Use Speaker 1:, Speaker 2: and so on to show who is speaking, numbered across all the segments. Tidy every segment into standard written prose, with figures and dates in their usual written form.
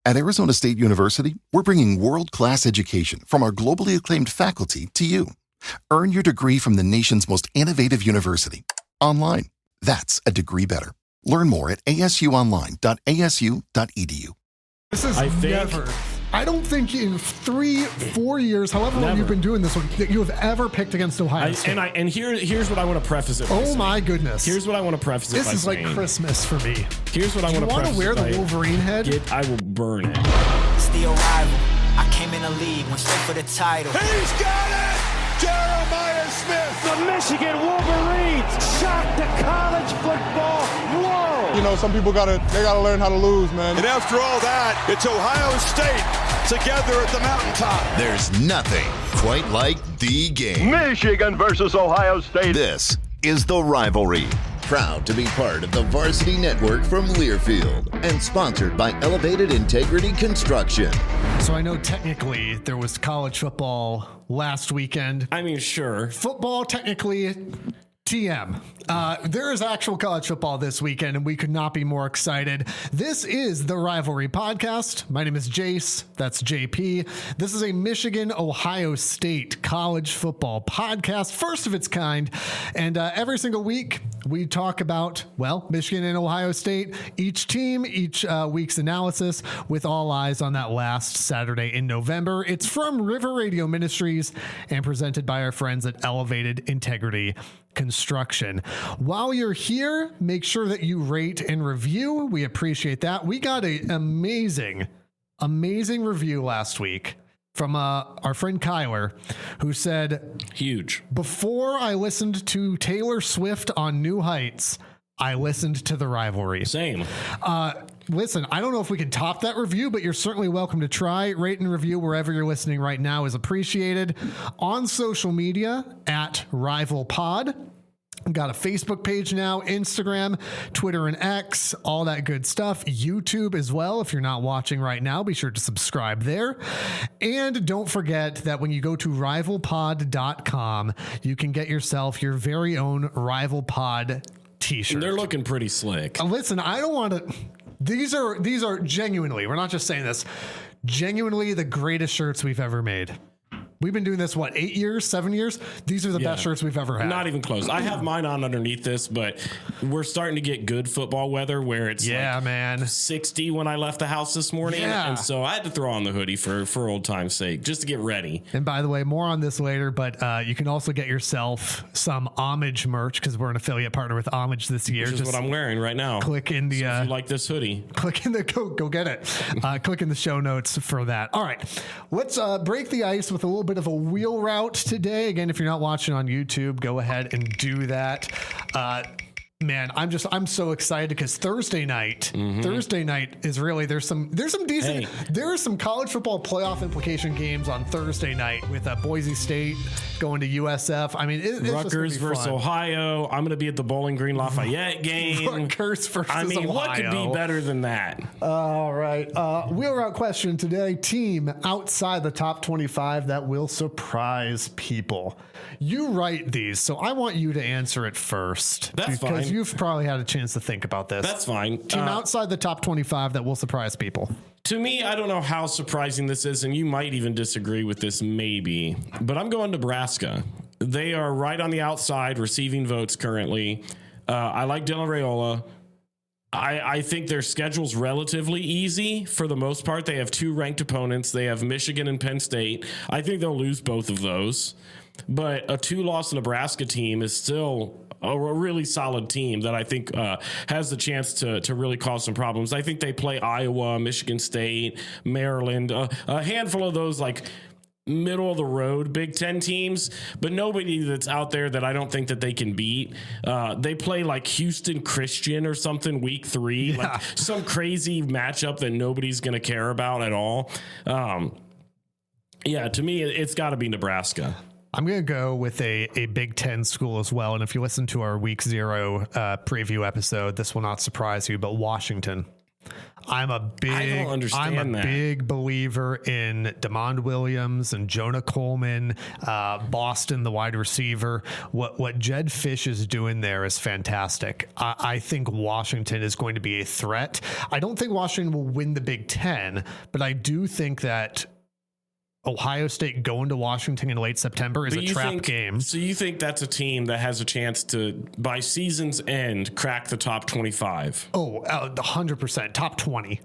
Speaker 1: At Arizona State University, we're bringing world-class education from our globally acclaimed faculty to you. Earn your degree from the nation's most innovative university. Online. That's a degree better. Learn more at asuonline.asu.edu.
Speaker 2: This is never. I don't think in 3-4 years, however long you've been doing this, that you have ever picked against Ohio State.
Speaker 3: Here's what I want to preface it by saying.
Speaker 2: My goodness.
Speaker 3: Here's what I want to preface it by saying.
Speaker 2: This is like Christmas for me.
Speaker 3: Here's what I want to preface it by.
Speaker 2: Do you want to wear the Wolverine head?
Speaker 3: I will burn it.
Speaker 4: It's the arrival. I came in the league, went straight for the title.
Speaker 5: He's got it! Jeremiah Smith!
Speaker 6: The Michigan Wolverines shocked the college football world!
Speaker 7: You know, some people gotta learn how to lose, man.
Speaker 5: And after all that, it's Ohio State together at the mountaintop.
Speaker 8: There's nothing quite like the game.
Speaker 6: Michigan versus Ohio State.
Speaker 8: This is the Rivalry. Proud to be part of the Varsity Network from Learfield and sponsored by Elevated Integrity Construction.
Speaker 2: So I know technically there was college football last weekend.
Speaker 3: I mean, sure.
Speaker 2: Football technically TM. There is actual college football this weekend, and we could not be more excited. This is the Rivalry Podcast. My name is Jace. That's JP. This is a Michigan-Ohio State college football podcast, first of its kind. And every single week, we talk about, Michigan and Ohio State, each team, each week's analysis, with all eyes on that last Saturday in November. It's from River Radio Ministries and presented by our friends at Elevated Integrity Construction. While you're here, make sure that you rate and review. We appreciate that. We got an amazing review last week from our friend Kyler, who said,
Speaker 3: huge.
Speaker 2: Before I listened to Taylor Swift on New Heights, I listened to the Rivalry.
Speaker 3: Same.
Speaker 2: Listen, I don't know if we can top that review, but you're certainly welcome to try. Rate and review wherever you're listening right now is appreciated. On social media at Rival Pod. We've got a Facebook page now, Instagram, Twitter, and X, all that good stuff. YouTube as well. If you're not watching right now, be sure to subscribe there. And don't forget that when you go to rivalpod.com, you can get yourself your very own Rival Pod t-shirt.
Speaker 3: They're looking pretty slick.
Speaker 2: Listen, I don't want to... These are genuinely, we're not just saying this, genuinely the greatest shirts we've ever made. We've been doing this, 8 years, 7 years? These are the best shirts we've ever had.
Speaker 3: Not even close. I have mine on underneath this, but we're starting to get good football weather where it's 60 when I left the house this morning. Yeah. And so I had to throw on the hoodie for old time's sake, just to get ready.
Speaker 2: And by the way, more on this later, but you can also get yourself some Homage merch because we're an affiliate partner with Homage this year.
Speaker 3: Which is what I'm wearing right now.
Speaker 2: Click in the...
Speaker 3: So if you like this hoodie.
Speaker 2: Click in the... Go get it. Click in the show notes for that. All right. Let's break the ice with a little bit of a wheel route today. Again, if you're not watching on YouTube, go ahead and do that. Man, I'm so excited because Thursday night is really, there's some decent, there are some college football playoff implication games on Thursday night with Boise State going to USF. I mean, it's
Speaker 3: Rutgers versus Ohio. I'm going to be at the Bowling Green Lafayette game.
Speaker 2: Rutgers versus Ohio.
Speaker 3: What could be better than that?
Speaker 2: All right. Wheel route question today. Team outside the top 25 that will surprise people. You write these, so I want you to answer it first.
Speaker 3: That's fine.
Speaker 2: Because you've probably had a chance to think about this.
Speaker 3: That's fine.
Speaker 2: Team outside the top 25 that will surprise people.
Speaker 3: To me, I don't know how surprising this is, and you might even disagree with this maybe, but I'm going Nebraska. They are right on the outside receiving votes currently. I like Dylan Raiola. I think their schedule's relatively easy for the most part. They have 2 ranked opponents. They have Michigan and Penn State. I think they'll lose both of those. But a 2-loss Nebraska team is still a really solid team that I think has the chance to really cause some problems. I think they play Iowa, Michigan State, Maryland, a handful of those like middle of the road Big Ten teams, but nobody that's out there that I don't think that they can beat. They play like Houston Christian or something week 3, like some crazy matchup that nobody's going to care about at all. To me, it's got to be Nebraska.
Speaker 2: I'm going to go with a Big Ten school as well. And if you listen to our week 0 preview episode, this will not surprise you, but Washington. I don't understand that. Big believer in DeMond Williams and Jonah Coleman, Boston, the wide receiver. What Jed Fish is doing there is fantastic. I think Washington is going to be a threat. I don't think Washington will win the Big Ten, but I do think that Ohio State going to Washington in late September is a trap game.
Speaker 3: So you think that's a team that has a chance to, by season's end, crack the top 25?
Speaker 2: Oh, 100%. Top 20.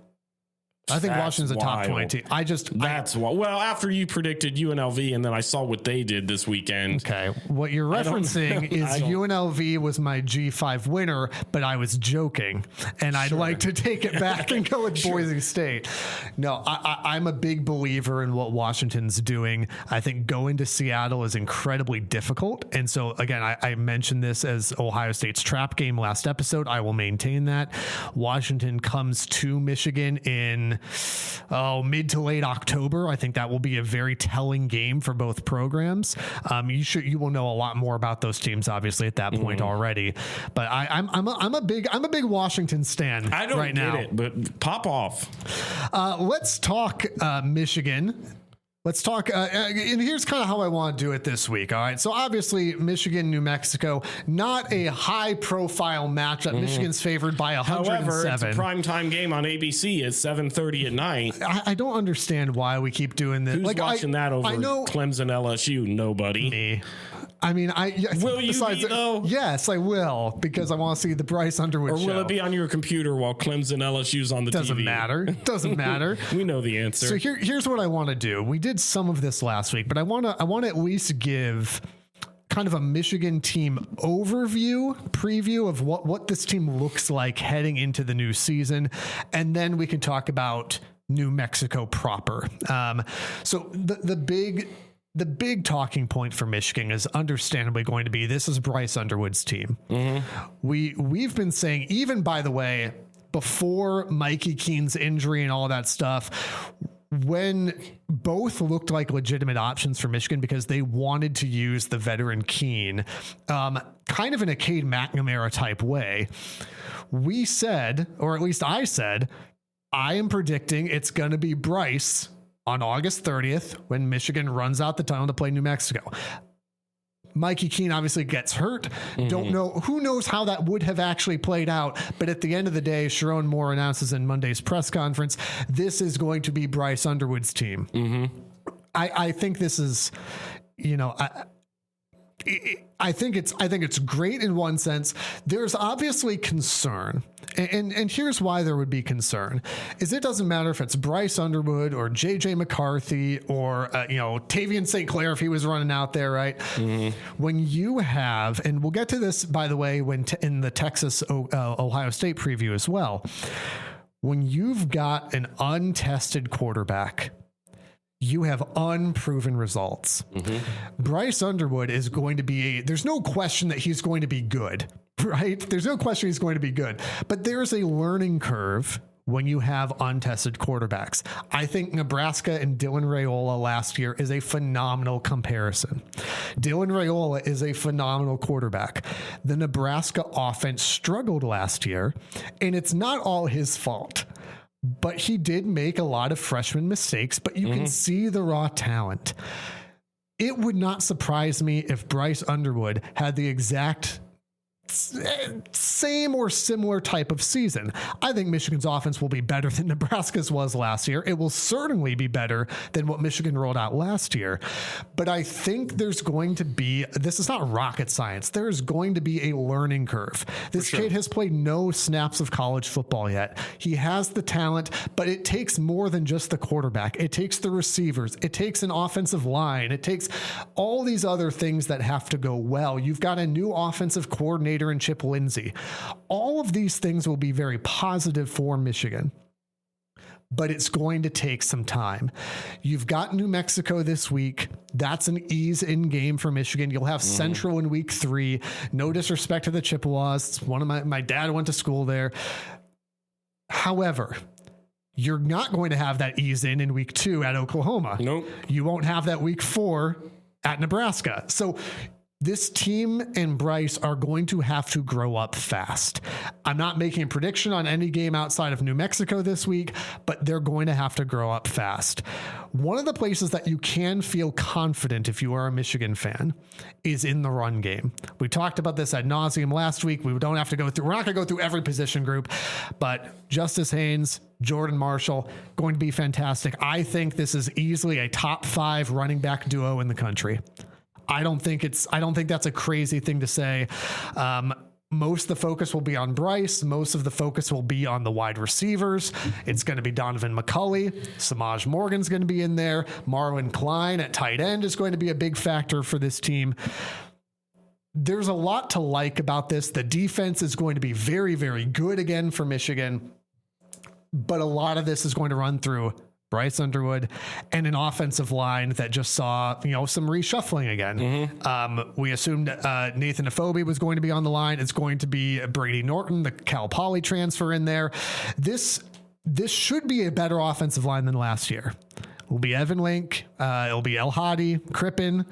Speaker 2: I think Washington's a top 20 team.
Speaker 3: Well, after you predicted UNLV and then I saw what they did this weekend.
Speaker 2: Okay. What you're referencing is UNLV was my G5 winner, but I was joking. And I'd like to take it back and go with Boise State. No, I'm a big believer in what Washington's doing. I think going to Seattle is incredibly difficult. And so, again, I mentioned this as Ohio State's trap game last episode. I will maintain that. Washington comes to Michigan in mid to late October. I think that will be a very telling game for both programs. You will know a lot more about those teams obviously at that point already. But I'm a big Washington stan.
Speaker 3: I don't get it, but pop off.
Speaker 2: Let's talk Michigan. Let's talk, and here's kind of how I want to do it this week. All right. So obviously Michigan, New Mexico, not a high profile matchup. Michigan's favored by 107.
Speaker 3: However, it's a primetime game on ABC at 7:30 at night.
Speaker 2: I don't understand why we keep doing this.
Speaker 3: Who's watching that over Clemson LSU? Nobody.
Speaker 2: Me. I mean,
Speaker 3: will you be, though?
Speaker 2: Yes, I will, because I want to see the Bryce Underwood show.
Speaker 3: Or will it be on your computer while Clemson LSU's on the
Speaker 2: TV? Doesn't matter.
Speaker 3: We know the answer.
Speaker 2: So here's what I want to do. We did some of this last week, but I want to at least give kind of a Michigan team preview of what this team looks like heading into the new season, and then we can talk about New Mexico proper. So the big talking point for Michigan is understandably going to be, this is Bryce Underwood's team. We've been saying, even by the way, before Mikey Keene's injury and all that stuff, when both looked like legitimate options for Michigan because they wanted to use the veteran Keene, kind of in a Cade McNamara type way, we said, or at least I said, I am predicting it's going to be Bryce on August 30th when Michigan runs out the tunnel to play New Mexico. Mikey Keene obviously gets hurt. Don't know. Who knows how that would have actually played out. But at the end of the day, Sharon Moore announces in Monday's press conference, this is going to be Bryce Underwood's team. I think this is, I think it's great in one sense. There's obviously concern. And here's why there would be concern is it doesn't matter if it's Bryce Underwood or JJ McCarthy or, Tavian St. Clair, if he was running out there, right? When you have, and we'll get to this, by the way, in the Texas Ohio State preview as well, when you've got an untested quarterback, you have unproven results. Bryce Underwood is going to be there's no question that he's going to be good, right? There's no question he's going to be good, but there's a learning curve when you have untested quarterbacks. I think Nebraska and Dylan Raiola last year is a phenomenal comparison. Dylan Raiola is a phenomenal quarterback. The Nebraska offense struggled last year, and it's not all his fault. But he did make a lot of freshman mistakes, but you can see the raw talent. It would not surprise me if Bryce Underwood had the exact same or similar type of season. I think Michigan's offense will be better than Nebraska's was last year. It will certainly be better than what Michigan rolled out last year. But I think there's going to be, this is not rocket science, there's going to be a learning curve. This kid has played no snaps of college football yet. He has the talent, but it takes more than just the quarterback. It takes the receivers. It takes an offensive line. It takes all these other things that have to go well. You've got a new offensive coordinator in Chip Lindsey. All of these things will be very positive for Michigan, but it's going to take some time. You've got New Mexico this week. That's an ease-in game for Michigan. You'll have Central in week 3. No disrespect to the Chippewas. It's one of my dad went to school there. However, you're not going to have that ease-in week 2 at Oklahoma.
Speaker 3: Nope.
Speaker 2: You won't have that week 4 at Nebraska. So this team and Bryce are going to have to grow up fast. I'm not making a prediction on any game outside of New Mexico this week, but they're going to have to grow up fast. One of the places that you can feel confident if you are a Michigan fan is in the run game. We talked about this ad nauseum last week. We're not going to go through every position group, but Justice Haynes, Jordan Marshall, going to be fantastic. I think this is easily a top 5 running back duo in the country. I don't think that's a crazy thing to say. Most of the focus will be on Bryce. Most of the focus will be on the wide receivers. It's going to be Donovan McCulley. Samaj Morgan's going to be in there. Marlon Klein at tight end is going to be a big factor for this team. There's a lot to like about this. The defense is going to be very, very good again for Michigan, but a lot of this is going to run through Bryce Underwood and an offensive line that just saw, some reshuffling again. Mm-hmm. We assumed Nathan Afobe was going to be on the line. It's going to be Brady Norton, the Cal Poly transfer in there. This should be a better offensive line than last year. It'll be Evan Link. It'll be El Hadi, Crippen,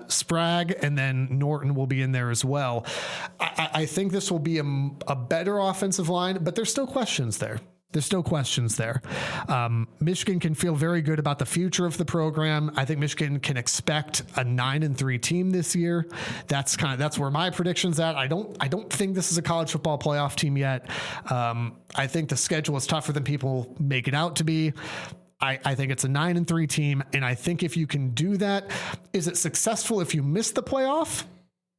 Speaker 2: Sprague, and then Norton will be in there as well. I think this will be a better offensive line, but there's still questions there. Michigan can feel very good about the future of the program. I think Michigan can expect a 9-3 team this year. That's where my prediction's at. I don't think this is a college football playoff team yet. I think the schedule is tougher than people make it out to be. I think it's a 9-3 team. And I think if you can do that, is it successful if you miss the playoff?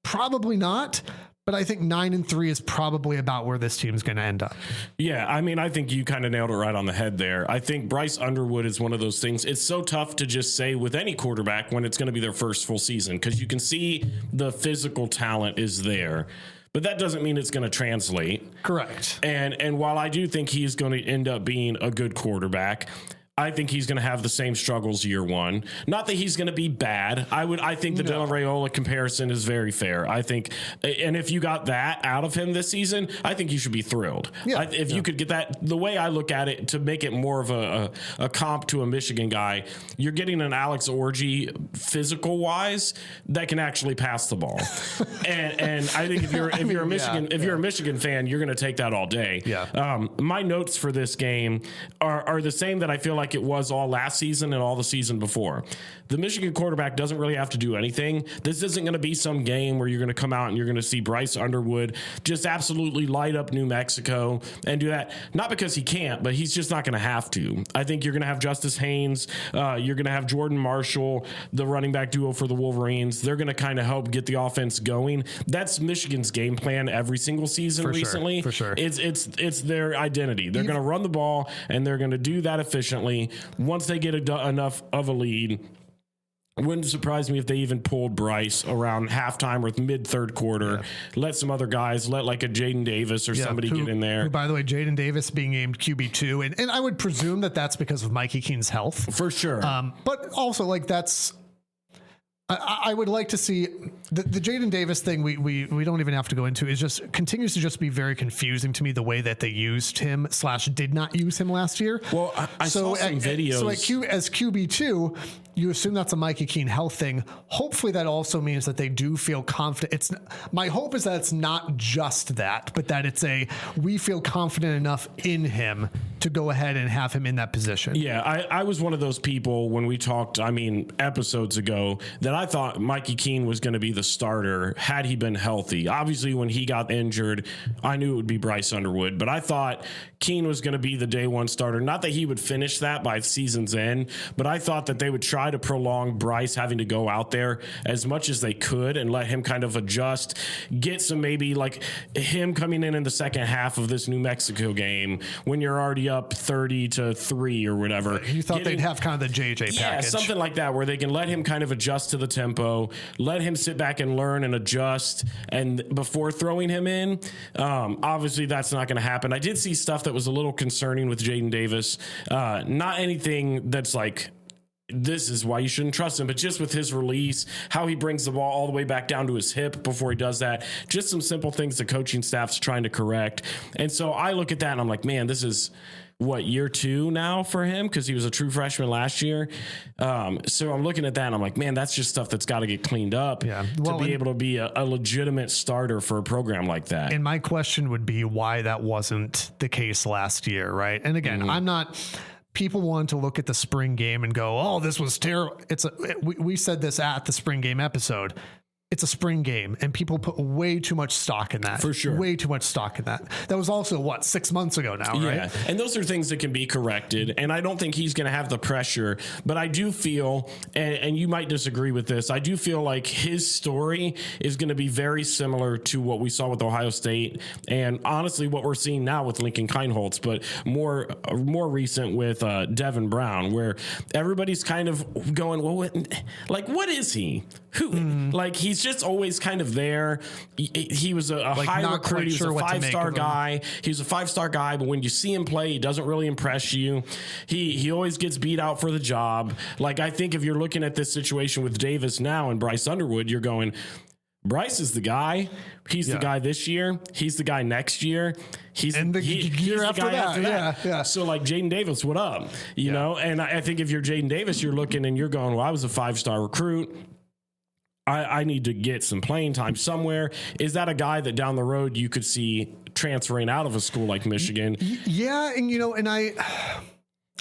Speaker 2: Probably not. But I think 9-3 is probably about where this team is going to end up.
Speaker 3: Yeah, I think you kind of nailed it right on the head there. I think Bryce Underwood is one of those things. It's so tough to just say with any quarterback when it's going to be their first full season, because you can see the physical talent is there. But that doesn't mean it's going to translate.
Speaker 2: Correct.
Speaker 3: And while I do think he's going to end up being a good quarterback, I think he's going to have the same struggles year one. Not that he's going to be bad. I think the Dylan Raiola comparison is very fair. I think, and if you got that out of him this season, I think you should be thrilled. Yeah, if you could get that, the way I look at it, to make it more of a comp to a Michigan guy, you're getting an Alex Orji physical wise that can actually pass the ball. and I think if you're a Michigan fan, you're going to take that all day.
Speaker 2: Yeah.
Speaker 3: My notes for this game are the same that I feel like it was all last season and all the season before. The Michigan quarterback doesn't really have to do anything. This isn't going to be some game where you're going to come out and you're going to see Bryce Underwood just absolutely light up New Mexico and do that. Not because he can't, but he's just not going to have to. I think you're going to have Justice Haynes. You're going to have Jordan Marshall, the running back duo for the Wolverines. They're going to kind of help get the offense going. That's Michigan's game plan every single season recently.
Speaker 2: For sure.
Speaker 3: It's their identity. They're going to run the ball and they're going to do that efficiently. Once they get enough of a lead, it wouldn't surprise me if they even pulled Bryce around halftime or mid-third quarter. Yeah. Let some other guys, let like a Jaden Davis or somebody get in there.
Speaker 2: Who, by the way, Jaden Davis being named QB2, and I would presume that's because of Mikey Keene's health.
Speaker 3: For sure.
Speaker 2: But also, that's... I would like to see the Jaden Davis thing. We don't even have to go into. Is just continues to just be very confusing to me, the way that they used him / did not use him last year.
Speaker 3: Well, I saw some videos.
Speaker 2: So as QB2, you assume that's a Mikey Keene health thing. Hopefully that also means that they do feel confident. My hope is that it's not just that, but that we feel confident enough in him to go ahead and have him in that position.
Speaker 3: Yeah, I was one of those people when we talked, episodes ago, that I thought Mikey Keene was going to be the starter had he been healthy. Obviously, when he got injured, I knew it would be Bryce Underwood, but I thought Keene was going to be the day one starter. Not that he would finish that by season's end, but I thought that they would try to prolong Bryce having to go out there as much as they could and let him kind of adjust, get some maybe like him coming in the second half of this New Mexico game when you're already up 30-3 or whatever.
Speaker 2: You thought they'd have kind of the JJ package.
Speaker 3: Yeah, something like that, where they can let him kind of adjust to the tempo, let him sit back and learn and adjust, and before throwing him in. Obviously, that's not going to happen. I did see stuff that was a little concerning with Jaden Davis. Not anything that's like, this is why you shouldn't trust him, but just with his release, how he brings the ball all the way back down to his hip before he does that, just some simple things the coaching staff's trying to correct. And so I look at that and I'm like, man, year 2 now for him because he was a true freshman last year. So I'm looking at that and I'm like, man, that's just stuff that's got to get cleaned up to be able to be a legitimate starter for a program like that.
Speaker 2: And my question would be why that wasn't the case last year, right? And again, I'm not. People want to look at the spring game and go, "Oh, this was terrible." We said this at the spring game episode. It's a spring game, and people put way too much stock in that.
Speaker 3: For sure.
Speaker 2: Way too much stock in that. That was also, 6 months ago now, right?
Speaker 3: Yeah, and those are things that can be corrected, and I don't think he's going to have the pressure, but I do feel, and you might disagree with this, I do feel like his story is going to be very similar to what we saw with Ohio State, and honestly, what we're seeing now with Lincoln Kienholz, but more recent with Devin Brown, where everybody's kind of going, well, what is he? Who? Like, he's just always kind of there. He was a high recruit. He was a 5-star guy. He's a 5-star guy, but when you see him play, he doesn't really impress you. He always gets beat out for the job. Like, I think if you're looking at this situation with Davis now and Bryce Underwood, you're going, Bryce is the guy. He's the guy this year. He's the guy next year. He's the
Speaker 2: year after that. Yeah.
Speaker 3: So, like, Jaden Davis, what up? You know? And I think if you're Jaden Davis, you're looking and you're going, well, I was a 5-star recruit. I need to get some playing time somewhere. Is that a guy that down the road you could see transferring out of a school like Michigan?
Speaker 2: Yeah, and I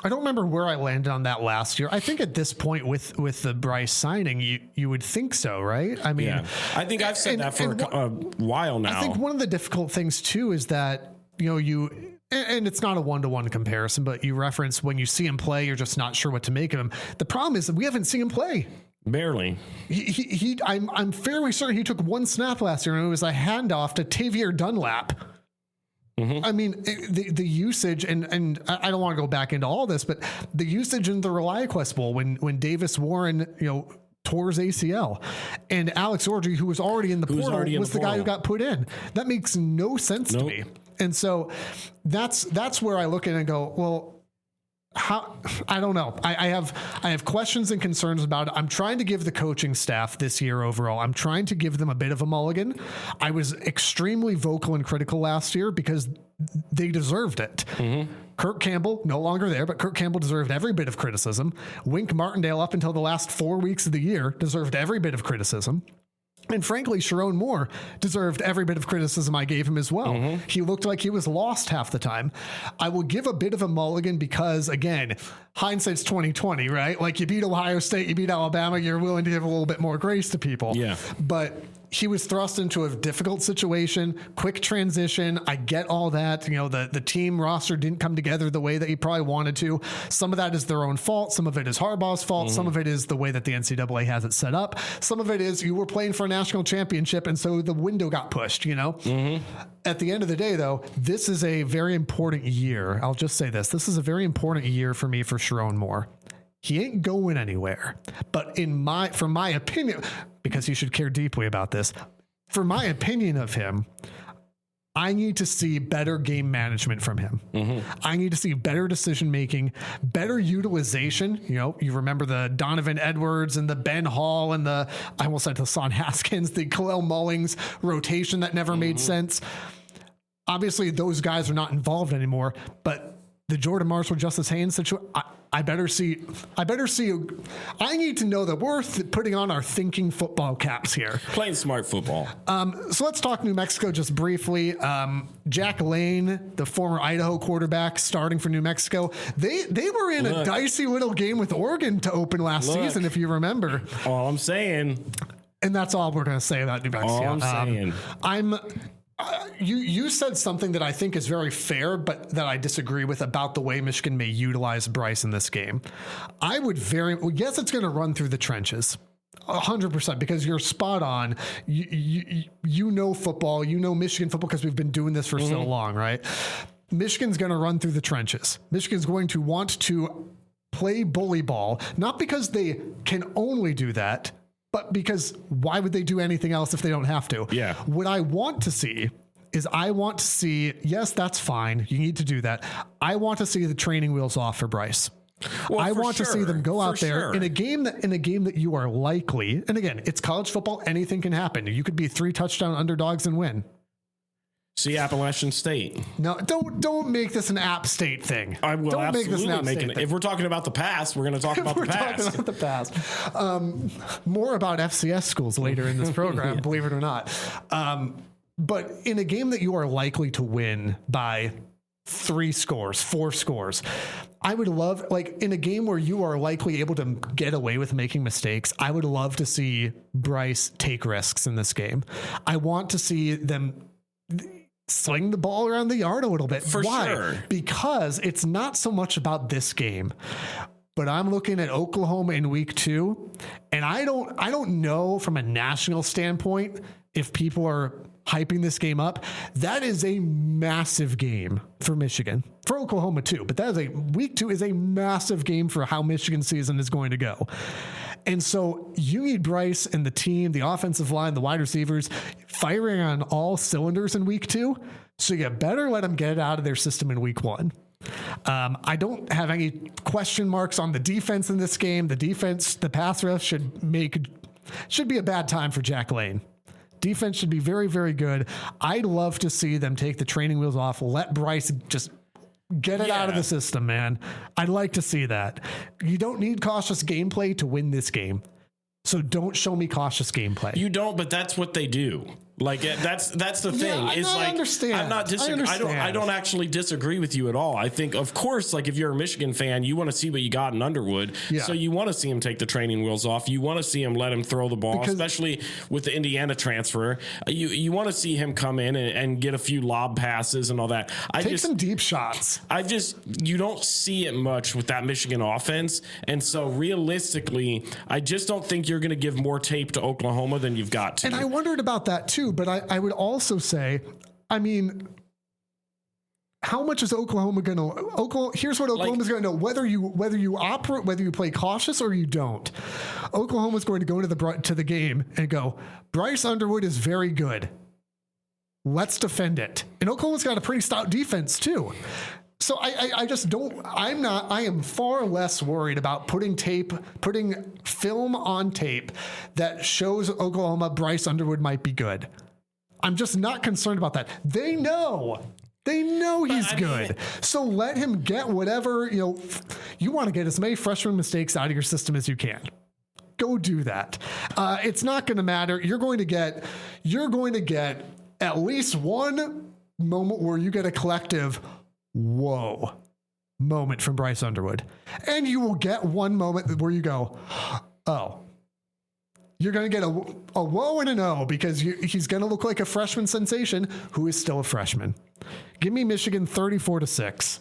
Speaker 2: don't remember where I landed on that last year. I think at this point with the Bryce signing, you would think so, right? I mean,
Speaker 3: I think I've said that for a while now.
Speaker 2: I think one of the difficult things too is that and it's not a 1-to-1 comparison, but you reference when you see him play, you're just not sure what to make of him. The problem is that we haven't seen him play.
Speaker 3: Barely.
Speaker 2: I'm fairly certain he took 1 snap last year, and it was a handoff to Tavier Dunlap. I mean, the usage, and I don't want to go back into all this, but the usage in the ReliaQuest Bowl when Davis Warren, tore his ACL, and Alex Orji, who was already in the portal, was the guy who got put in. That makes no sense to me. And so that's where I look at it and go, well, how? I don't know. I have questions and concerns about it. I'm trying to give the coaching staff this year overall, I'm trying to give them a bit of a mulligan. I was extremely vocal and critical last year because they deserved it. Kirk Campbell, no longer there, but Kirk Campbell deserved every bit of criticism. Wink Martindale, up until the last 4 weeks of the year, deserved every bit of criticism. And frankly, Sharon Moore deserved every bit of criticism I gave him as well. He looked like he was lost half the time. I will give a bit of a mulligan because, again, hindsight's 20/20, right? Like, you beat Ohio State, you beat Alabama, you're willing to give a little bit more grace to people. Yeah. But he was thrust into a difficult situation, quick transition. I get all that. The team roster didn't come together the way that he probably wanted to. Some of that is their own fault. Some of it is Harbaugh's fault. Some of it is the way that the NCAA has it set up. Some of it is you were playing for a national championship, and so the window got pushed, At the end of the day, though, this is a very important year. I'll just say this. This is a very important year for me for Sharon Moore. He ain't going anywhere. But from my opinion, because he should care deeply about this, for my opinion of him, I need to see better game management from him. I need to see better decision making, better utilization. You remember the Donovan Edwards and the Ben Hall and I almost said Hassan Haskins, the Kalel Mullings rotation that never made sense. Obviously, those guys are not involved anymore, but the Jordan Marshall, Justice Haynes situation, I need to know that we're putting on our thinking football caps here.
Speaker 3: Playing smart football.
Speaker 2: So let's talk New Mexico just briefly. Jack Lane, the former Idaho quarterback, starting for New Mexico. They were in a dicey little game with Oregon to open last season, if you remember.
Speaker 3: All I'm saying.
Speaker 2: And that's all we're going to say about New Mexico.
Speaker 3: All I'm saying.
Speaker 2: You said something that I think is very fair, but that I disagree with about the way Michigan may utilize Bryce in this game. Yes, it's going to run through the trenches. 100%, because you're spot on. You know football, Michigan football, because we've been doing this for so long, right? Michigan's going to run through the trenches. Michigan's going to want to play bully ball, not because they can only do that, but because why would they do anything else if they don't have to?
Speaker 3: Yeah.
Speaker 2: What I want to see is yes, that's fine. You need to do that. I want to see the training wheels off for Bryce.
Speaker 3: Well,
Speaker 2: I want to see them go out there in a game that you are likely, and again, it's college football. Anything can happen. You could be 3 touchdown underdogs and win.
Speaker 3: See Appalachian State.
Speaker 2: No, don't make this an App State thing.
Speaker 3: I will
Speaker 2: don't
Speaker 3: absolutely make it. If we're talking about the past, we're going to talk about the past.
Speaker 2: Talking about the past. More about FCS schools later in this program, believe it or not. But in a game that you are likely to win by 4 scores, I would love, like in a game where you are likely able to get away with making mistakes, I would love to see Bryce take risks in this game. I want to see them sling the ball around the yard a little bit. Why?
Speaker 3: Sure.
Speaker 2: Because it's not so much about this game, but I'm looking at Oklahoma in week 2, and I don't know from a national standpoint if people are hyping this game up. That is a massive game for Michigan, for Oklahoma too, but that is week 2 is a massive game for how Michigan season is going to go. And so you need Bryce and the team, the offensive line, the wide receivers firing on all cylinders in week 2. So you better let them get it out of their system in week 1. I don't have any question marks on the defense in this game. The pass rush should be a bad time for Jack Lane. Defense should be very, very good. I'd love to see them take the training wheels off. Let Bryce just get it out of the system, man. I'd like to see that. You don't need cautious gameplay to win this game. So don't show me cautious gameplay.
Speaker 3: You don't, but that's what they do. Like that's the thing.
Speaker 2: Yeah,
Speaker 3: I
Speaker 2: understand.
Speaker 3: I'm not disagreeing. I don't actually disagree with you at all. I think, of course, like if you're a Michigan fan, you want to see what you got in Underwood. Yeah. So you want to see him take the training wheels off. You want to see him let him throw the ball, especially with the Indiana transfer. You want to see him come in and get a few lob passes and all that.
Speaker 2: Take some deep shots.
Speaker 3: You don't see it much with that Michigan offense. And so realistically, I just don't think you're going to give more tape to Oklahoma than you've got to.
Speaker 2: And I wondered about that too. But I would also say, I mean, how much is Oklahoma going to? Here's what Oklahoma's going to know: whether you operate, whether you play cautious or you don't. Oklahoma's going to go to the game and go, Bryce Underwood is very good. Let's defend it. And Oklahoma's got a pretty stout defense too. So I just don't. I am far less worried about putting film on tape that shows Oklahoma Bryce Underwood might be good. I'm just not concerned about that. They know he's good. So let him get whatever, you want to get as many freshman mistakes out of your system as you can. Go do that. It's not going to matter. You're going to get at least one moment where you get a collective whoa moment from Bryce Underwood. And you will get one moment where you go, oh. You're going to get a whoa and an oh because he's going to look like a freshman sensation who is still a freshman. Give me Michigan 34-6.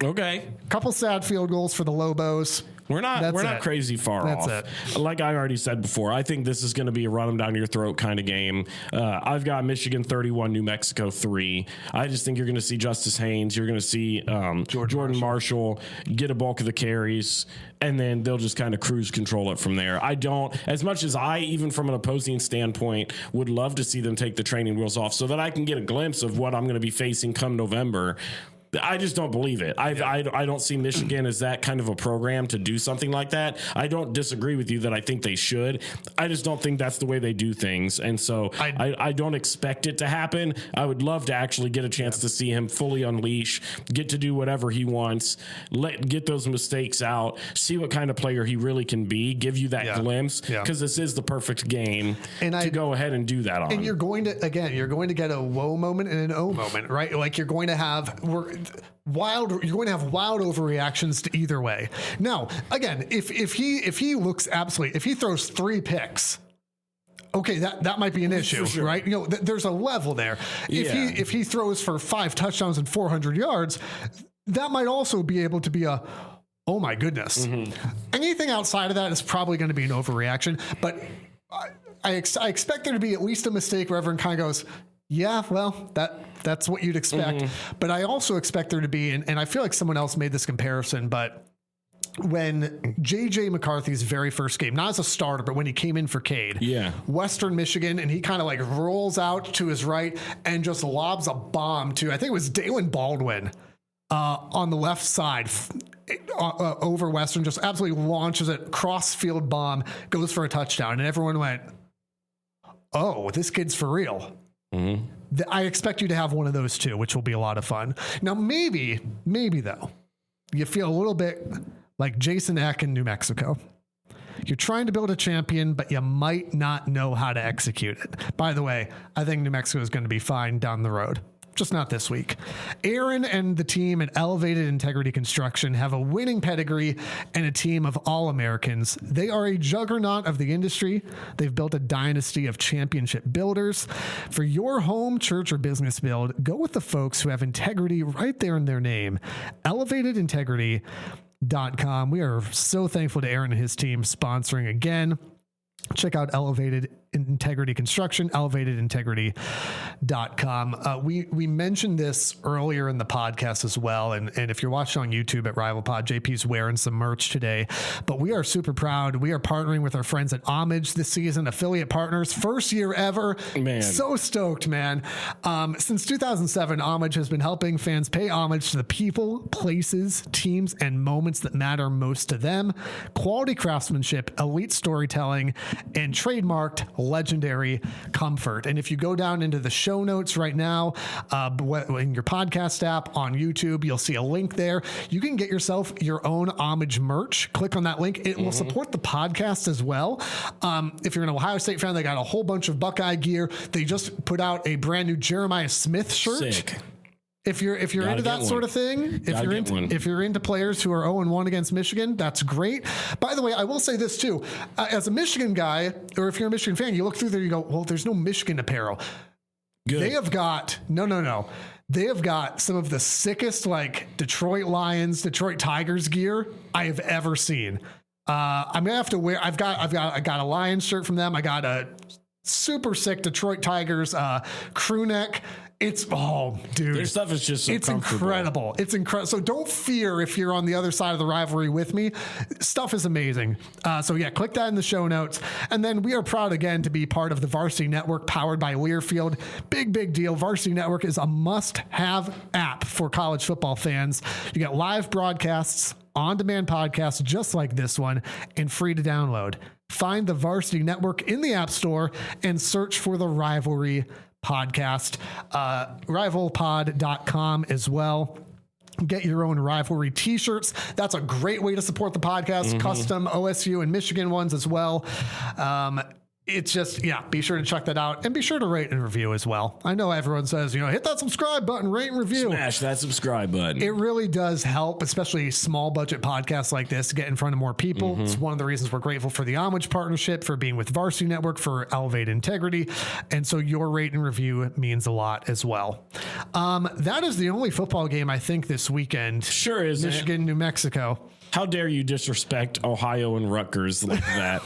Speaker 3: Okay.
Speaker 2: Couple sad field goals for the Lobos.
Speaker 3: We're not crazy far off.
Speaker 2: That's it.
Speaker 3: Like I already said before, I think this is going to be a run them down your throat kind of game. I've got Michigan 31, New Mexico 3. I just think you're going to see Justice Haynes. You're going to see Jordan Marshall get a bulk of the carries, and then they'll just kind of cruise control it from there. I don't, as much as I, even from an opposing standpoint, would love to see them take the training wheels off so that I can get a glimpse of what I'm going to be facing come November. I just don't believe it. I don't see Michigan as that kind of a program to do something like that. I don't disagree with you that I think they should. I just don't think that's the way they do things. And so I don't expect it to happen. I would love to actually get a chance to see him fully unleash, get to do whatever he wants, get those mistakes out, see what kind of player he really can be, give you that glimpse, because this is the perfect game to go ahead and do that on.
Speaker 2: And you're going to get a whoa moment and an oh moment, right? Like you're going to have wild overreactions to either way. Now, again, if he looks absolutely, if he throws 3 picks, okay, that might be an issue, sure. Right? There's a level there. If he throws for 5 touchdowns and 400 yards, that might also be able to be a, oh my goodness. Mm-hmm. Anything outside of that is probably going to be an overreaction, but I expect there to be at least a mistake where everyone kind of goes, yeah, well, that's what you'd expect. Mm-hmm. But I also expect there to be, and I feel like someone else made this comparison, but when J.J. McCarthy's very first game, not as a starter, but when he came in for Cade, Western Michigan, and he kind of like rolls out to his right and just lobs a bomb to, I think it was Dalen Baldwin on the left side over Western, just absolutely launches it, cross-field bomb, goes for a touchdown, and everyone went, oh, this kid's for real. Mm-hmm. I expect you to have one of those too, which will be a lot of fun. Now, maybe though, you feel a little bit like Jason Eck in New Mexico. You're trying to build a champion, but you might not know how to execute it. By the way, I think New Mexico is going to be fine down the road. Just not this week. Aaron and the team at Elevated Integrity Construction have a winning pedigree and a team of All-Americans. They are a juggernaut of the industry. They've built a dynasty of championship builders. For your home, church, or business build, go with the folks who have integrity right there in their name. ElevatedIntegrity.com. We are so thankful to Aaron and his team sponsoring again. Check out Elevated Integrity Construction, elevatedintegrity.com. We mentioned this earlier in the podcast as well. And if you're watching on YouTube at Rival Pod, JP's wearing some merch today, but we are super proud. We are partnering with our friends at Homage this season, affiliate partners, first year ever. Man, so stoked, man. Since 2007, Homage has been helping fans pay homage to the people, places, teams, and moments that matter most to them. Quality craftsmanship, elite storytelling, and trademarked legendary comfort. And if you go down into the show notes right now, in your podcast app on YouTube, you'll see a link there. You can get yourself your own Homage merch. Click on that link. It will support the podcast as well. If you're an Ohio State fan, they got a whole bunch of Buckeye gear. They just put out a brand new Jeremiah Smith shirt.
Speaker 3: Sick.
Speaker 2: If you're into that sort of thing, if you're into players who are 0-1 against Michigan, that's great. By the way, I will say this too. As a Michigan guy, or if you're a Michigan fan, you look through there, you go, well, there's no Michigan apparel. Good. They have got, no. They have got some of the sickest, like Detroit Lions, Detroit Tigers gear I have ever seen. I'm gonna have to wear. I got a Lions shirt from them. I got a super sick Detroit Tigers crew neck. Dude,
Speaker 3: their stuff is just so
Speaker 2: incredible. It's incredible. So don't fear if you're on the other side of the rivalry with me. Stuff is amazing. So yeah, click that in the show notes. And then we are proud again to be part of the Varsity Network powered by Learfield. Big deal. Varsity Network is a must-have app for college football fans. You get live broadcasts, on-demand podcasts just like this one, and free to download. Find the Varsity Network in the App Store and search for the Rivalry Podcast. Rivalpod.com as well. Get your own Rivalry t-shirts. That's a great way to support the podcast. Custom OSU and Michigan ones as well. It's just, be sure to check that out and be sure to rate and review as well. I know everyone says, hit that subscribe button, rate and review.
Speaker 3: Smash that subscribe button.
Speaker 2: It really does help, especially small budget podcasts like this, get in front of more people. It's one of the reasons we're grateful for the Homage partnership, for being with Varsity Network, for Elevate Integrity. And so your rate and review means a lot as well. That is the only football game I think this weekend.
Speaker 3: Sure is.
Speaker 2: Michigan, New Mexico.
Speaker 3: How dare you disrespect Ohio and Rutgers like that?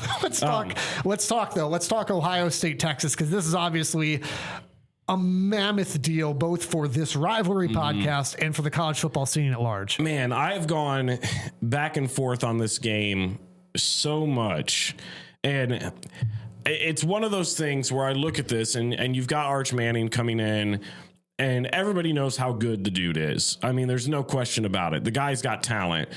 Speaker 2: Let's talk Ohio State, Texas, because this is obviously a mammoth deal, both for this rivalry podcast and for the college football scene at large.
Speaker 3: Man, I've gone back and forth on this game so much. And it's one of those things where I look at this and you've got Arch Manning coming in, and everybody knows how good the dude is. I mean, there's no question about it. The guy's got talent.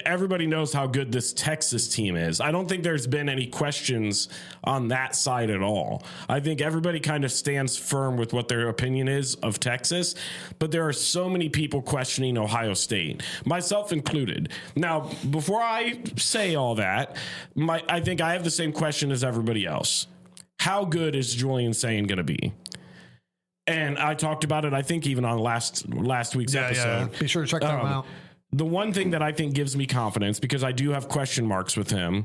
Speaker 3: Everybody knows how good this Texas team is. I don't think there's been any questions on that side at all. I think everybody kind of stands firm with what their opinion is of Texas, but there are so many people questioning Ohio State, myself included. Now, before I say all that, I think I have the same question as everybody else. How good is Julian Sayin going to be? And I talked about it, I think, even on last week's episode.
Speaker 2: Yeah. Be sure to check that out.
Speaker 3: The one thing that I think gives me confidence, because I do have question marks with him,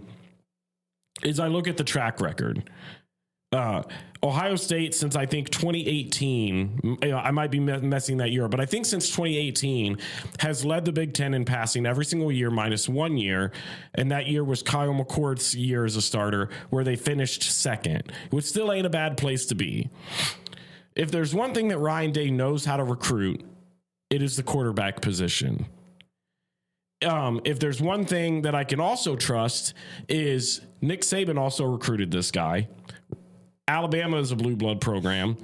Speaker 3: is I look at the track record. Ohio State, since I think 2018, I might be messing that year, but I think since 2018 has led the Big Ten in passing every single year minus 1 year. And that year was Kyle McCord's year as a starter, where they finished second, which still ain't a bad place to be. If there's one thing that Ryan Day knows how to recruit, it is the quarterback position. If there's one thing that I can also trust is Nick Saban also recruited this guy. Alabama is a blue blood program.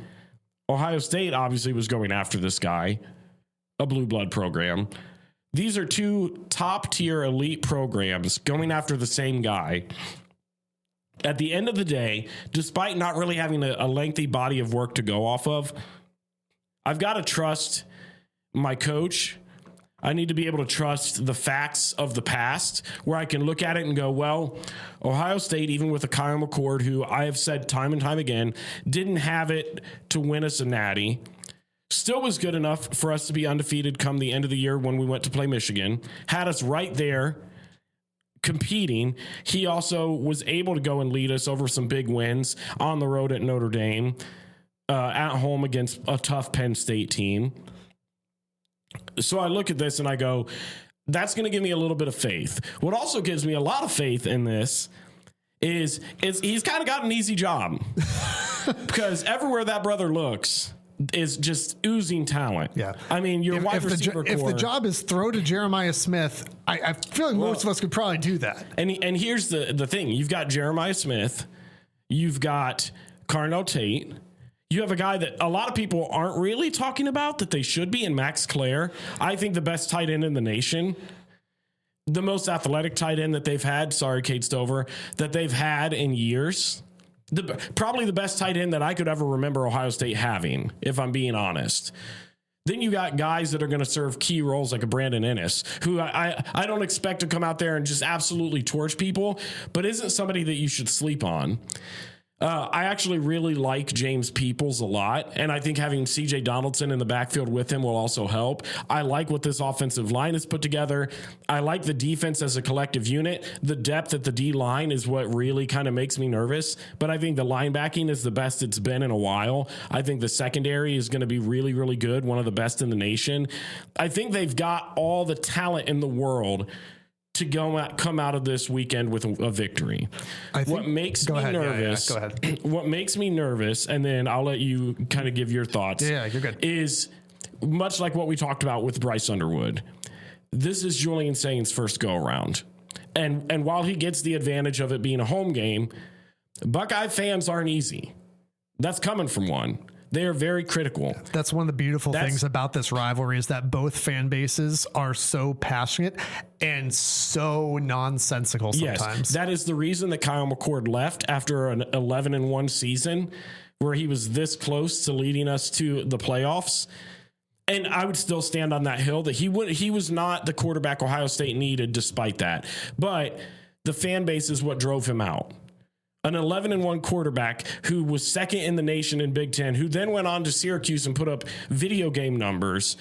Speaker 3: Ohio State obviously was going after this guy, a blue blood program. These are two top tier elite programs going after the same guy. At the end of the day, despite not really having a lengthy body of work to go off of, I've got to trust my coach. I need to be able to trust the facts of the past where I can look at it and go, well, Ohio State, even with a Kyle McCord, who I have said time and time again, didn't have it to win us a natty, still was good enough for us to be undefeated come the end of the year when we went to play Michigan, had us right there competing. He also was able to go and lead us over some big wins on the road at Notre Dame, at home against a tough Penn State team. So I look at this and I go, that's going to give me a little bit of faith. What also gives me a lot of faith in this is he's kind of got an easy job because everywhere that brother looks is just oozing talent.
Speaker 2: Yeah.
Speaker 3: I mean, your wide receiver core.
Speaker 2: If the job is throw to Jeremiah Smith, I feel like most of us could probably do that.
Speaker 3: And here's the thing. You've got Jeremiah Smith. You've got Carnell Tate. You have a guy that a lot of people aren't really talking about that they should be in Max Clare. I think the best tight end in the nation. The most athletic tight end that they've had. Sorry, Kate Stover. That they've had in years. Probably the best tight end that I could ever remember Ohio State having, if I'm being honest. Then you got guys that are going to serve key roles like a Brandon Ennis, who I don't expect to come out there and just absolutely torch people, but isn't somebody that you should sleep on. I actually really like James Peoples a lot, and I think having C.J. Donaldson in the backfield with him will also help. I like what this offensive line has put together. I like the defense as a collective unit. The depth at the D-line is what really kind of makes me nervous, but I think the linebacking is the best it's been in a while. I think the secondary is going to be really, really good, one of the best in the nation. I think they've got all the talent in the world to come out of this weekend with a victory. What makes me nervous, what makes me nervous, and then I'll let you kind of give your thoughts.
Speaker 2: Yeah, you're good.
Speaker 3: Is much like what we talked about with Bryce Underwood. This is Julian Sayin's first go around. And while he gets the advantage of it being a home game, Buckeye fans aren't easy. That's coming from one. They are very critical.
Speaker 2: That's one of the beautiful things about this rivalry is that both fan bases are so passionate and so nonsensical sometimes.
Speaker 3: Yes, that is the reason that Kyle McCord left after an 11-1 season where he was this close to leading us to the playoffs. And I would still stand on that hill that he was not the quarterback Ohio State needed despite that. But the fan base is what drove him out. An 11-1 quarterback who was second in the nation in Big Ten, who then went on to Syracuse and put up video game numbers,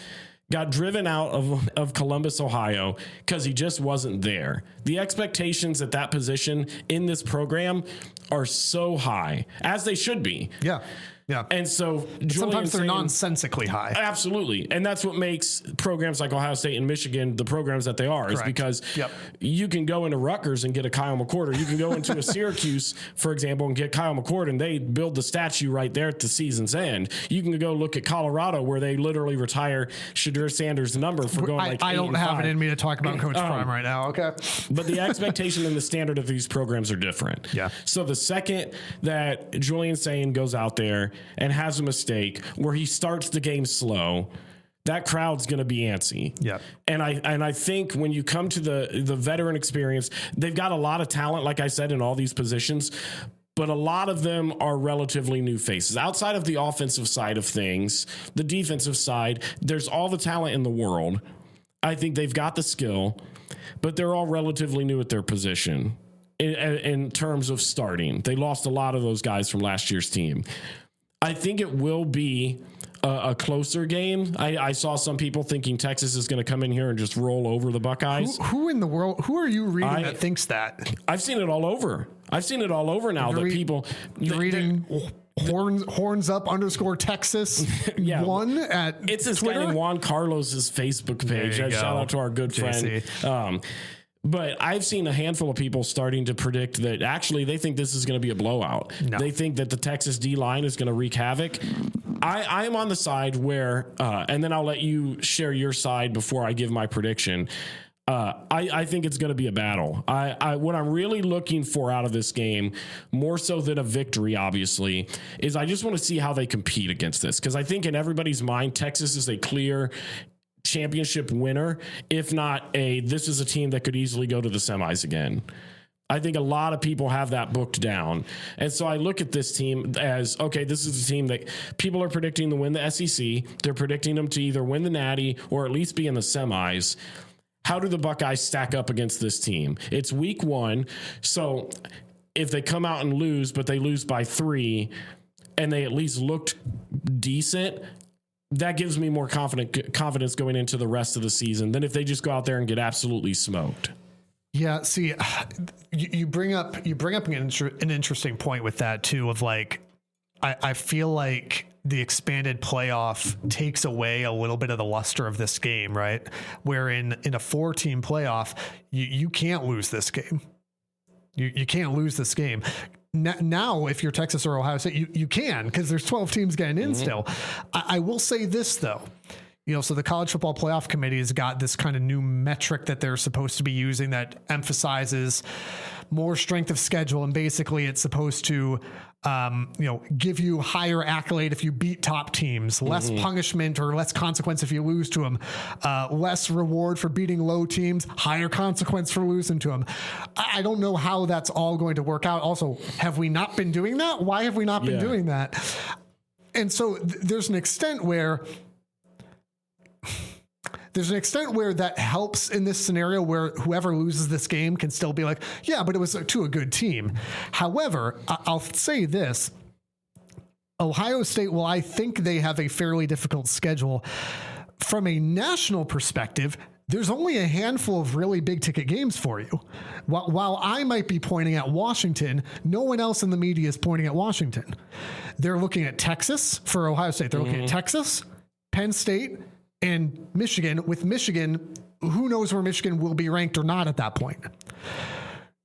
Speaker 3: got driven out of Columbus, Ohio, because he just wasn't there. The expectations at that position in this program are so high, as they should be.
Speaker 2: Yeah. Yeah.
Speaker 3: And so
Speaker 2: sometimes they're nonsensically high.
Speaker 3: Absolutely. And that's what makes programs like Ohio State and Michigan the programs that they are. Correct. Is because you can go into Rutgers and get a Kyle McCord, or you can go into a Syracuse, for example, and get Kyle McCord, and they build the statue right there at the season's end. You can go look at Colorado, where they literally retire Shadur Sanders' number for going like 8-5.
Speaker 2: I don't have it in me to talk about Coach Prime right now. Okay.
Speaker 3: But the expectation and the standard of these programs are different.
Speaker 2: Yeah.
Speaker 3: So the second that Julian Sayin goes out there and has a mistake where he starts the game slow, that crowd's going to be antsy.
Speaker 2: Yeah.
Speaker 3: And I think when you come to the veteran experience, they've got a lot of talent, like I said, in all these positions, but a lot of them are relatively new faces. Outside of the offensive side of things, the defensive side, there's all the talent in the world. I think they've got the skill, but they're all relatively new at their position in terms of starting. They lost a lot of those guys from last year's team. I think it will be a closer game. I saw some people thinking Texas is going to come in here and just roll over the Buckeyes.
Speaker 2: Who in the world? Who are you reading that thinks that?
Speaker 3: I've seen it all over. I've seen it all over now. That people
Speaker 2: you're reading horns up _ Texas one at
Speaker 3: it's this
Speaker 2: Twitter?
Speaker 3: guy named Juan Carlos's Facebook page. Shout out to our good
Speaker 2: JC.
Speaker 3: friend. But I've seen a handful of people starting to predict that actually they think this is going to be a blowout. No. They think that the Texas D-line is going to wreak havoc. I am on the side where, and then I'll let you share your side before I give my prediction. I think it's going to be a battle. What I'm really looking for out of this game, more so than a victory, obviously, is I just want to see how they compete against this. Because I think in everybody's mind, Texas is a clear championship winner. If not this is a team that could easily go to the semis again. I think a lot of people have that booked down. And so I look at this team as, okay, this is a team that people are predicting to win the SEC. They're predicting them to either win the Natty or at least be in the semis. How do the Buckeyes stack up against this team? It's week 1. So if they come out and lose, but they lose by 3 and they at least looked decent, that gives me more confidence going into the rest of the season than if they just go out there and get absolutely smoked.
Speaker 2: Yeah, see, you bring up an interesting point with that too. Of like, I feel like the expanded playoff takes away a little bit of the luster of this game, right? Where in a 4-team playoff, you can't lose this game. You can't lose this game. Now, if you're Texas or Ohio State, you can, because there's 12 teams getting in still. I will say this though. So the College Football Playoff Committee has got this kind of new metric that they're supposed to be using that emphasizes more strength of schedule. And basically it's supposed to, give you higher accolade if you beat top teams, less punishment or less consequence if you lose to them, less reward for beating low teams, higher consequence for losing to them. I don't know how that's all going to work out. Also, have we not been doing that? Why have we not been doing that? And so there's an extent where that helps in this scenario where whoever loses this game can still be like, yeah, but it was to a good team. However, I'll say this. Ohio State, well, I think they have a fairly difficult schedule. From a national perspective, there's only a handful of really big ticket games for you. While I might be pointing at Washington, no one else in the media is pointing at Washington. They're looking at Texas for Ohio State. They're looking at Texas, Penn State, and Michigan. With Michigan, who knows where Michigan will be ranked or not at that point.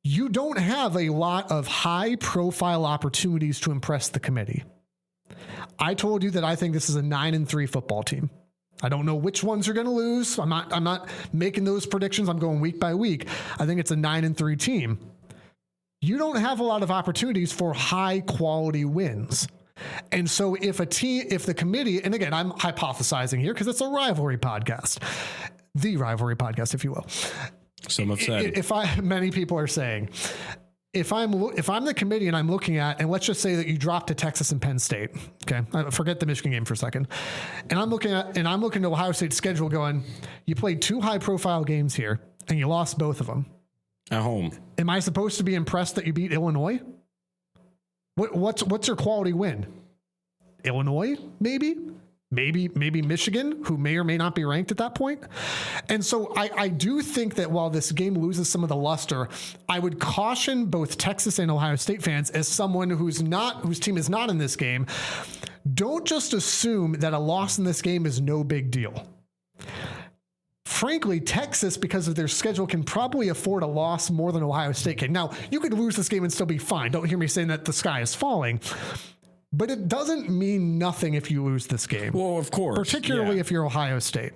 Speaker 2: You don't have a lot of high profile opportunities to impress the committee. I told you that I think this is a 9-3 football team. I don't know which ones are going to lose. I'm not making those predictions. I'm going week by week. I think it's a 9-3 team. You don't have a lot of opportunities for high quality wins. And so if the committee, and again, I'm hypothesizing here because it's a rivalry podcast, the rivalry podcast, if you will.
Speaker 3: Some have said.
Speaker 2: Many people are saying, if I'm the committee and I'm looking at, and let's just say that you drop to Texas and Penn State. Okay. Forget the Michigan game for a second. And I'm looking to Ohio State's schedule going, you played 2 high profile games here and you lost both of them
Speaker 3: at home.
Speaker 2: Am I supposed to be impressed that you beat Illinois? What's your quality win? Illinois, maybe Michigan, who may or may not be ranked at that point. And so I do think that while this game loses some of the luster, I would caution both Texas and Ohio State fans, as someone whose team is not in this game, don't just assume that a loss in this game is no big deal. Frankly, Texas, because of their schedule, can probably afford a loss more than Ohio State can. Now, you could lose this game and still be fine. Don't hear me saying that the sky is falling. But it doesn't mean nothing if you lose this game.
Speaker 3: Well, of course.
Speaker 2: Particularly if you're Ohio State.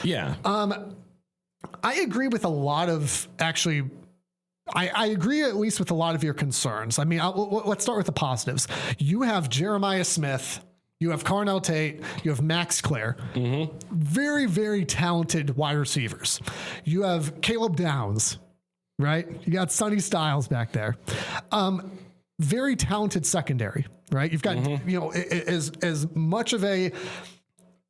Speaker 3: Yeah.
Speaker 2: I agree with a lot of, actually, I agree at least with a lot of your concerns. I mean, let's start with the positives. You have Jeremiah Smith. You have Carnell Tate. You have Max Clare. Very, very talented wide receivers. You have Caleb Downs, right? You got Sonny Styles back there. Very talented secondary, right? You've got, as much of a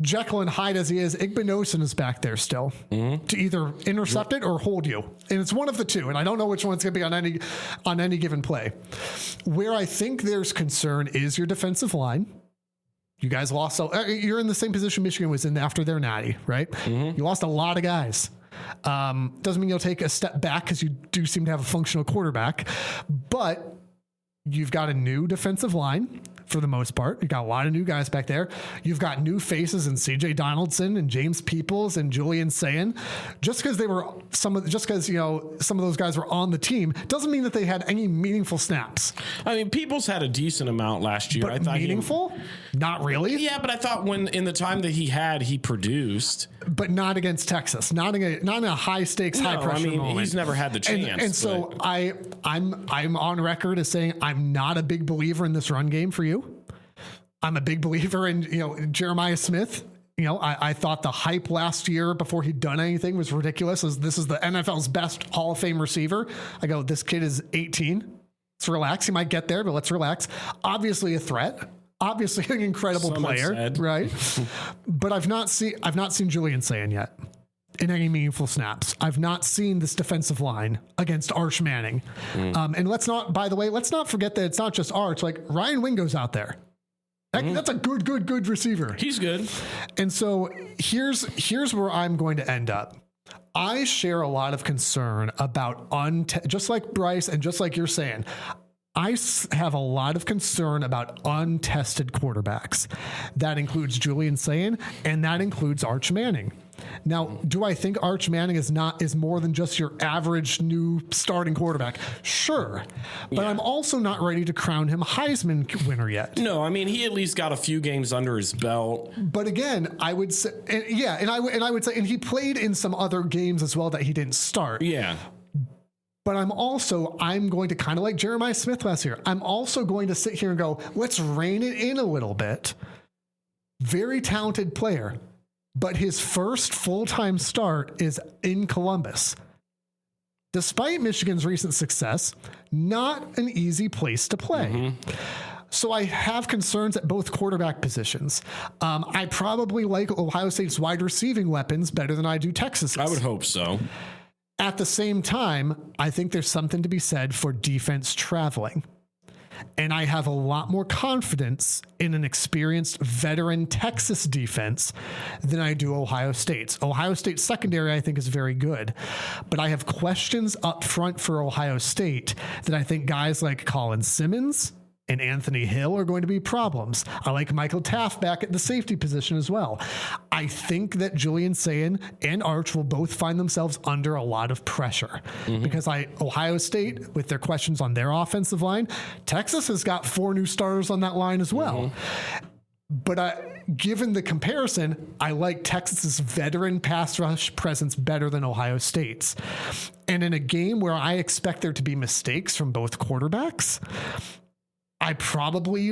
Speaker 2: Jekyll and Hyde as he is, Igbinosun is back there still to either intercept it or hold you. And it's one of the two. And I don't know which one's going to be on any given play. Where I think there's concern is your defensive line. You guys lost. You're in the same position Michigan was in after their natty, right? You lost a lot of guys. Doesn't mean you'll take a step back because you do seem to have a functional quarterback, but you've got a new defensive line for the most part. You've got a lot of new guys back there. You've got new faces in CJ Donaldson and James Peoples and Julian Sayin. Just because some of those guys were on the team doesn't mean that they had any meaningful snaps.
Speaker 3: I mean, Peoples had a decent amount last year.
Speaker 2: But I thought meaningful? Not really.
Speaker 3: Yeah, but I thought in the time that he produced,
Speaker 2: but not against Texas, not in a high stakes, high pressure moment.
Speaker 3: He's never had the chance.
Speaker 2: And so I'm on record as saying I'm not a big believer in this run game for you. I'm a big believer in Jeremiah Smith, I thought the hype last year before he'd done anything was ridiculous. This is the NFL's best Hall of Fame receiver. I go, this kid is 18. Let's relax. He might get there, but let's relax. Obviously a threat. Obviously an incredible player, right? But I've not seen Julian Sayin yet in any meaningful snaps. I've not seen this defensive line against Arch Manning. And let's not forget that it's not just Arch. Like Ryan Wingo's out there. That's a good receiver.
Speaker 3: He's good.
Speaker 2: And so here's where I'm going to end up. I share a lot of concern about just like Bryce and just like you're saying, I have a lot of concern about untested quarterbacks. That includes Julian Sayin and that includes Arch Manning. Now, do I think Arch Manning is more than just your average new starting quarterback? Sure. But I'm also not ready to crown him Heisman winner yet.
Speaker 3: No, I mean, he at least got a few games under his belt.
Speaker 2: But again, I would say, I would say, and he played in some other games as well that he didn't start.
Speaker 3: Yeah.
Speaker 2: But I'm going to kind of like Jeremiah Smith last year. I'm also going to sit here and go, let's rein it in a little bit. Very talented player. But his first full-time start is in Columbus. Despite Michigan's recent success, not an easy place to play. So I have concerns at both quarterback positions. I probably like Ohio State's wide receiving weapons better than I do Texas's.
Speaker 3: I would hope so.
Speaker 2: At the same time, I think there's something to be said for defense traveling. And I have a lot more confidence in an experienced veteran Texas defense than I do Ohio State's. Ohio State's secondary, I think, is very good. But I have questions up front for Ohio State that I think guys like Colin Simmons and Anthony Hill are going to be problems. I like Michael Taft back at the safety position as well. I think that Julian Sayin and Arch will both find themselves under a lot of pressure because Ohio State, with their questions on their offensive line, Texas has got 4 new starters on that line as well. But given the comparison, I like Texas's veteran pass rush presence better than Ohio State's. And in a game where I expect there to be mistakes from both quarterbacks, I probably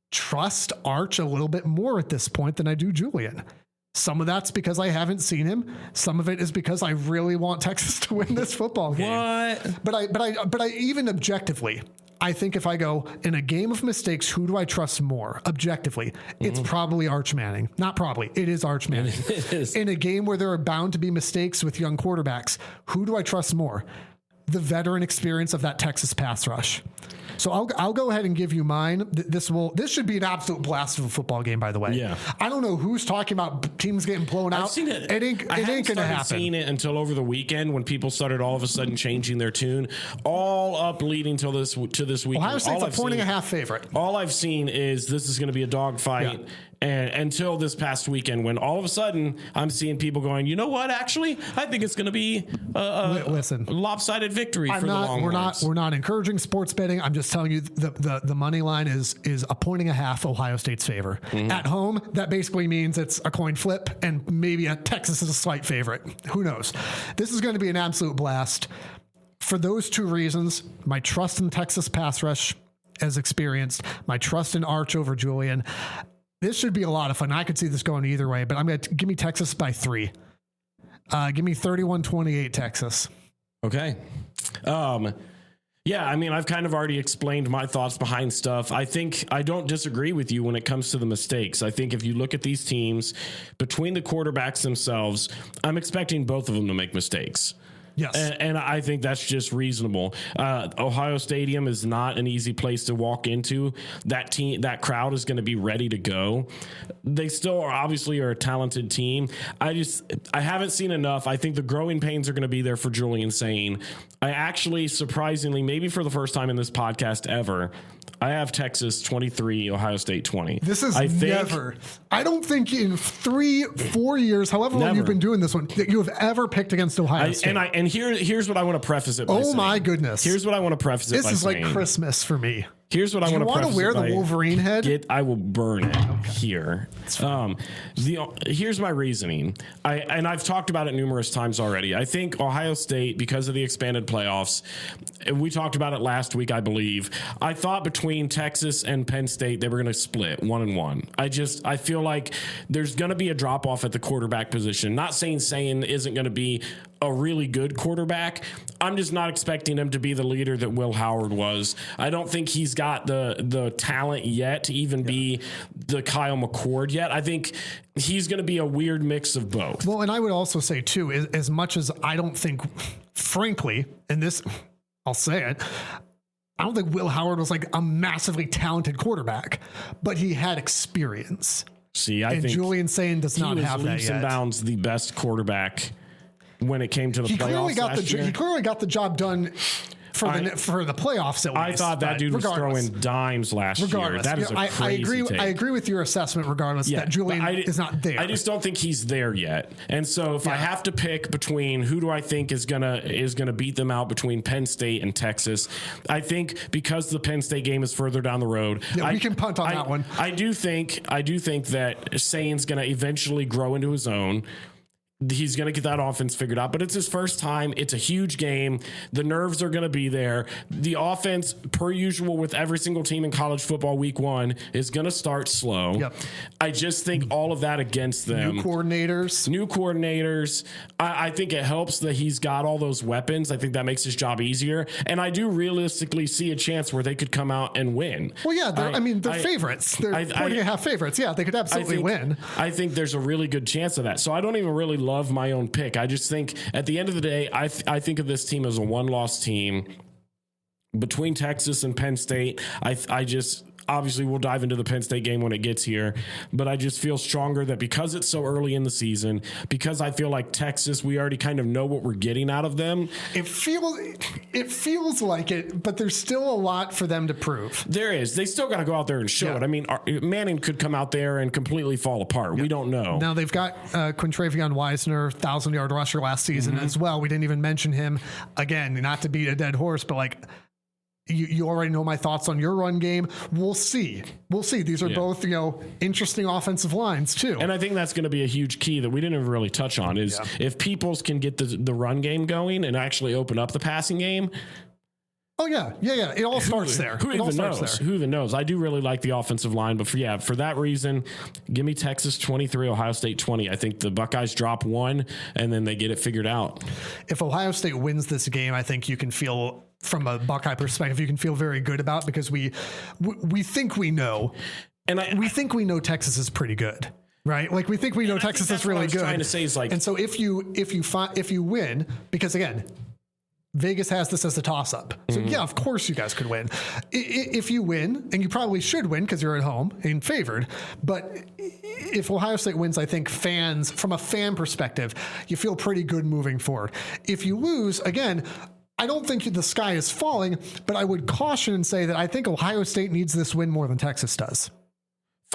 Speaker 2: trust Arch a little bit more at this point than I do Julian. Some of that's because I haven't seen him. Some of it is because I really want Texas to win this football game. But I even objectively, I think if I go in a game of mistakes, who do I trust more? Objectively, it's probably Arch Manning. Not probably, it is Arch Manning. It is. In a game where there are bound to be mistakes with young quarterbacks, who do I trust more? The veteran experience of that Texas pass rush. So I'll go ahead and give you mine. This should be an absolute blast of a football game, by the way.
Speaker 3: Yeah.
Speaker 2: I don't know who's talking about teams getting blown out.
Speaker 3: I've seen it.
Speaker 2: It ain't going to happen.
Speaker 3: Seen it until over the weekend when people started all of a sudden changing their tune, all up leading to this weekend.
Speaker 2: Ohio State's a 1.5 favorite.
Speaker 3: All I've seen is this is going to be a dogfight. Yeah. And until this past weekend, when all of a sudden I'm seeing people going, you know what? Actually, I think it's going to be a lopsided victory for the Longhorns.
Speaker 2: We're not encouraging sports betting. I'm just telling you the money line is 1.5 Ohio State's favor. At home, that basically means it's a coin flip and maybe Texas is a slight favorite. Who knows? This is going to be an absolute blast. For those two reasons, my trust in Texas pass rush as experienced, my trust in Arch over Julian. This should be a lot of fun. I could see this going either way, but I'm going to give me Texas by 3. Give me 31-28 Texas.
Speaker 3: Okay. Yeah, I mean, I've kind of already explained my thoughts behind stuff. I think I don't disagree with you when it comes to the mistakes. I think if you look at these teams, between the quarterbacks themselves, I'm expecting both of them to make mistakes.
Speaker 2: Yes.
Speaker 3: And I think that's just reasonable. Ohio Stadium is not an easy place to walk into. That crowd is going to be ready to go. They still obviously are a talented team. I haven't seen enough. I think the growing pains are going to be there for Julian Sayin. I actually, surprisingly, maybe for the first time in this podcast ever, I have Texas 23, Ohio State 20.
Speaker 2: This is I don't think in 3-4 years, however long you've been doing this one, that you have ever picked against Ohio State.
Speaker 3: And here's what I want to preface it by saying.
Speaker 2: Oh my goodness.
Speaker 3: Here's what I want to preface it by saying.
Speaker 2: This is like Christmas for me.
Speaker 3: Here's what I want to
Speaker 2: preface. You want to wear the Wolverine head?
Speaker 3: I will burn it here. Here's my reasoning. I've talked about it numerous times already. I think Ohio State, because of the expanded playoffs, and we talked about it last week, I believe. I thought between Texas and Penn State, they were going to split 1-1. I feel like there's going to be a drop off at the quarterback position. Not saying Sayin isn't going to be a really good quarterback. I'm just not expecting him to be the leader that Will Howard was. I don't think he's got the talent yet to even be the Kyle McCord yet. I think he's going to be a weird mix of both.
Speaker 2: Well, and I would also say too, as much as I don't think, frankly, and this, I'll say it, I don't think Will Howard was like a massively talented quarterback, but he had experience.
Speaker 3: See, I think
Speaker 2: Julian Sayin does not have that yet.
Speaker 3: Leaps and bounds the best quarterback when it came to the playoffs last year.
Speaker 2: He clearly got the job done for the playoffs at least.
Speaker 3: I thought that dude was throwing dimes last year. That is a crazy take.
Speaker 2: I agree with your assessment regardless that Julian is not there.
Speaker 3: I just don't think he's there yet. And so if I have to pick between who do I think is gonna beat them out between Penn State and Texas, I think because the Penn State game is further down the road,
Speaker 2: we can punt on that one.
Speaker 3: I do think that Sayin's gonna eventually grow into his own. He's going to get that offense figured out, but it's his first time. It's a huge game. The nerves are going to be there. The offense, per usual with every single team in college football week 1, is going to start slow.
Speaker 2: Yep.
Speaker 3: I just think all of that against them.
Speaker 2: New coordinators.
Speaker 3: I think it helps that he's got all those weapons. I think that makes his job easier. And I do realistically see a chance where they could come out and win.
Speaker 2: Well, yeah, they're favorites. They're 40.5 favorites. Yeah, they could absolutely win.
Speaker 3: I think there's a really good chance of that. So I don't even really love my own pick. I just think at the end of the day, I think of this team as a one-loss team. Between Texas and Penn State, I just obviously we'll dive into the Penn State game when it gets here, but I just feel stronger that because it's so early in the season, because I feel like Texas, we already kind of know what we're getting out of them.
Speaker 2: It feels like it, but there's still a lot for them to prove.
Speaker 3: There is. They still got to go out there and show it. I mean, Manning could come out there and completely fall apart. We don't know.
Speaker 2: Now they've got Quintravion Wisner, 1,000-yard rusher last season as well. We didn't even mention him. Again, not to beat a dead horse, but like, you already know my thoughts on your run game. We'll see. These are both, interesting offensive lines too.
Speaker 3: And I think that's going to be a huge key that we didn't even really touch on is if Peoples can get the run game going and actually open up the passing game.
Speaker 2: Oh yeah. It all starts there.
Speaker 3: Who even knows? I do really like the offensive line, but for that reason, give me Texas 23, Ohio State 20. I think the Buckeyes drop 1 and then they get it figured out.
Speaker 2: If Ohio State wins this game, I think you can feel, from a Buckeye perspective, you can feel very good about, because we think we know, and we think we know Texas is pretty good, right? Like we think we know Texas is really good.
Speaker 3: Trying to say is like,
Speaker 2: and so if you win, because again, Vegas has this as a toss-up. So yeah, of course you guys could win. If you win, and you probably should win because you're at home and favored, but if Ohio State wins, I think fans, from a fan perspective, you feel pretty good moving forward. If you lose, again, I don't think the sky is falling, but I would caution and say that I think Ohio State needs this win more than Texas does.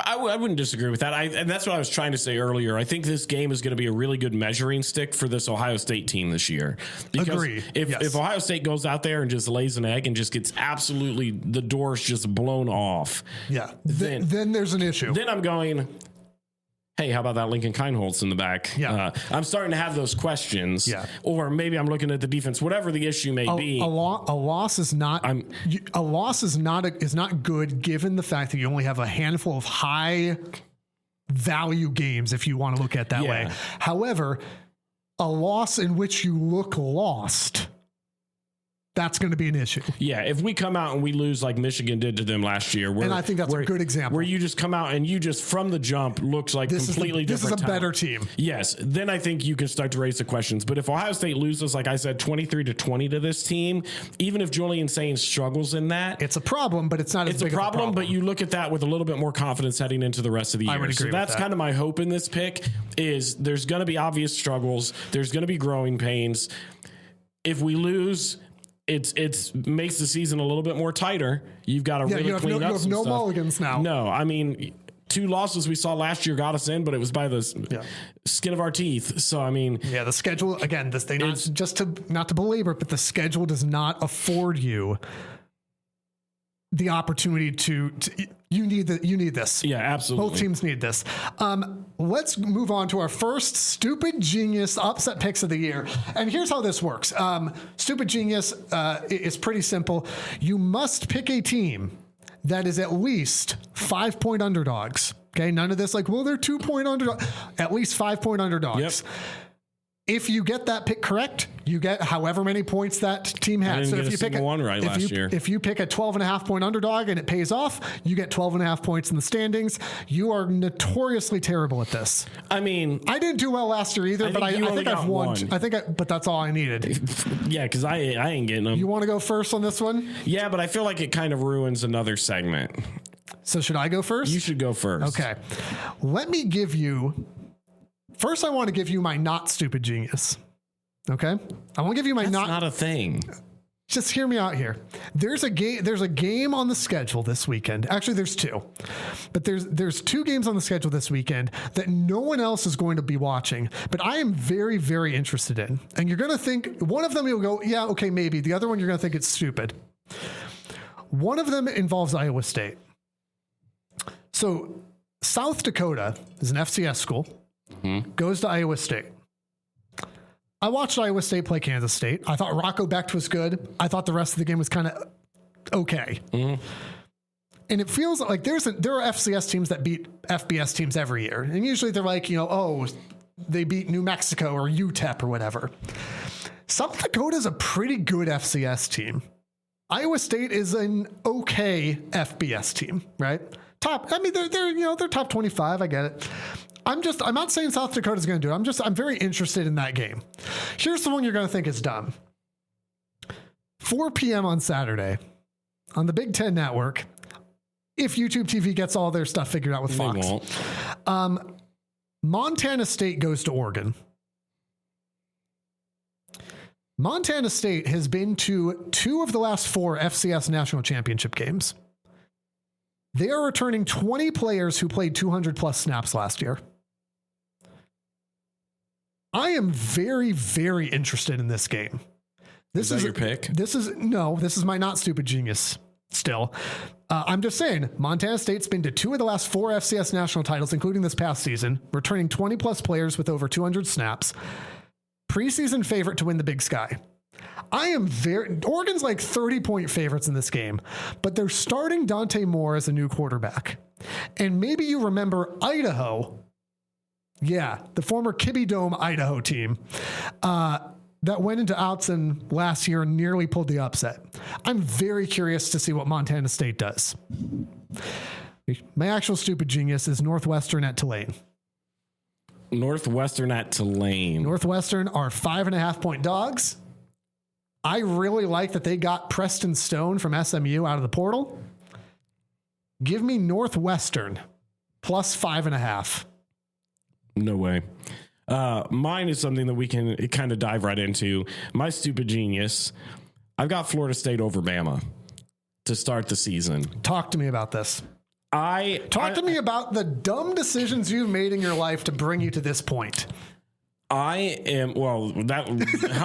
Speaker 3: I wouldn't disagree with that. And that's what I was trying to say earlier. I think this game is going to be a really good measuring stick for this Ohio State team this year. Because
Speaker 2: Agreed.
Speaker 3: If Ohio State goes out there and just lays an egg and just gets absolutely the doors just blown off.
Speaker 2: Yeah. Then there's an issue.
Speaker 3: Then I'm going, hey, how about that Lincoln Kienholz in the back?
Speaker 2: Yeah.
Speaker 3: I'm starting to have those questions.
Speaker 2: Yeah.
Speaker 3: Or maybe I'm looking at the defense, whatever the issue may be.
Speaker 2: A loss is not good, given the fact that you only have a handful of high value games, if you want to look at it that way. However, a loss in which you look lost, that's going to be an issue.
Speaker 3: Yeah, if we come out and we lose like Michigan did to them last year,
Speaker 2: and I think that's a good example,
Speaker 3: where you just come out and you just from the jump looks like completely different.
Speaker 2: This is a better team.
Speaker 3: Yes, then I think you can start to raise the questions. But if Ohio State loses, like I said, 23-20 to this team, even if Julian Sayin struggles in that,
Speaker 2: it's a problem. But it's not as big of a problem.
Speaker 3: But you look at that with a little bit more confidence heading into the rest of the year.
Speaker 2: I would agree
Speaker 3: so that's kind of my hope in this pick. Is there's going to be obvious struggles. There's going to be growing pains. If we lose, It makes the season a little bit more tighter. You've got to really clean up some stuff.
Speaker 2: You have no mulligans now.
Speaker 3: No, I mean, 2 losses we saw last year got us in, but it was by the skin of our teeth. So, I mean...
Speaker 2: Yeah, the schedule, again, not to belabor it, but the schedule does not afford you the opportunity to you need this.
Speaker 3: Yeah, absolutely.
Speaker 2: Both teams need this. Let's move on to our first Stupid Genius upset picks of the year. And here's how this works. Stupid Genius is pretty simple. You must pick a team that is at least 5-point underdogs. Okay, none of this like, well, they're 2-point underdogs. At least 5-point underdogs.
Speaker 3: Yep.
Speaker 2: If you get that pick correct, you get however many points that team had.
Speaker 3: So if you pick one right last year,
Speaker 2: if you pick a 12.5-point underdog and it pays off, you get 12.5 points in the standings. You are notoriously terrible at this.
Speaker 3: I mean,
Speaker 2: I didn't do well last year either, but I think I've won. But that's all I needed.
Speaker 3: Yeah, because I ain't getting them.
Speaker 2: You want to go first on this one?
Speaker 3: Yeah, but I feel like it kind of ruins another segment.
Speaker 2: So should I go first?
Speaker 3: You should go first.
Speaker 2: Okay. Let me give you. First, I want to give you my not stupid genius. Okay? I want to give you my
Speaker 3: That's not a thing.
Speaker 2: Just hear me out here. There's a game on the schedule this weekend. Actually, there's two. But there's two games on the schedule this weekend that no one else is going to be watching, but I am very, very interested in. And you're going to think one of them you'll go, yeah, okay, maybe. The other one you're going to think it's stupid. One of them involves Iowa State. So, South Dakota is an FCS school. Goes to Iowa State. I watched Iowa State play Kansas State. I thought Rocco Becht was good. I thought the rest of the game was kind of okay. And it feels like there are FCS teams that beat FBS teams every year. And usually they're like, they beat New Mexico or UTEP or whatever. South Dakota is a pretty good FCS team. Iowa State is an okay FBS team, right? They're top 25. I get it. I'm not saying South Dakota's going to do it. I'm very interested in that game. Here's the one you're going to think is dumb. 4 p.m. on Saturday on the Big Ten Network, if YouTube TV gets all their stuff figured out with Fox.
Speaker 3: They won't.
Speaker 2: Montana State goes to Oregon. Montana State has been to 2 of the last 4 FCS national championship games. They are returning 20 players who played 200 plus snaps last year. I am very, very interested in this game.
Speaker 3: Is that your pick?
Speaker 2: This is my not stupid genius still. I'm just saying, Montana State's been to 2 of the last 4 FCS national titles, including this past season, returning 20 plus players with over 200 snaps. Preseason favorite to win the Big Sky. Oregon's like 30-point favorites in this game, but they're starting Dante Moore as a new quarterback. And maybe you remember Idaho. Yeah, the former Kibbe Dome Idaho team that went into Autzen last year and nearly pulled the upset. I'm very curious to see what Montana State does. My actual stupid genius is Northwestern at Tulane.
Speaker 3: Northwestern at Tulane.
Speaker 2: Northwestern are 5.5-point dogs. I really like that they got Preston Stone from SMU out of the portal. Give me Northwestern plus 5.5.
Speaker 3: No way. Mine is something that we can kind of dive right into. My stupid genius. I've got Florida State over Bama to start the season.
Speaker 2: Talk to me about this. Talk to me about the dumb decisions you've made in your life to bring you to this point.
Speaker 3: How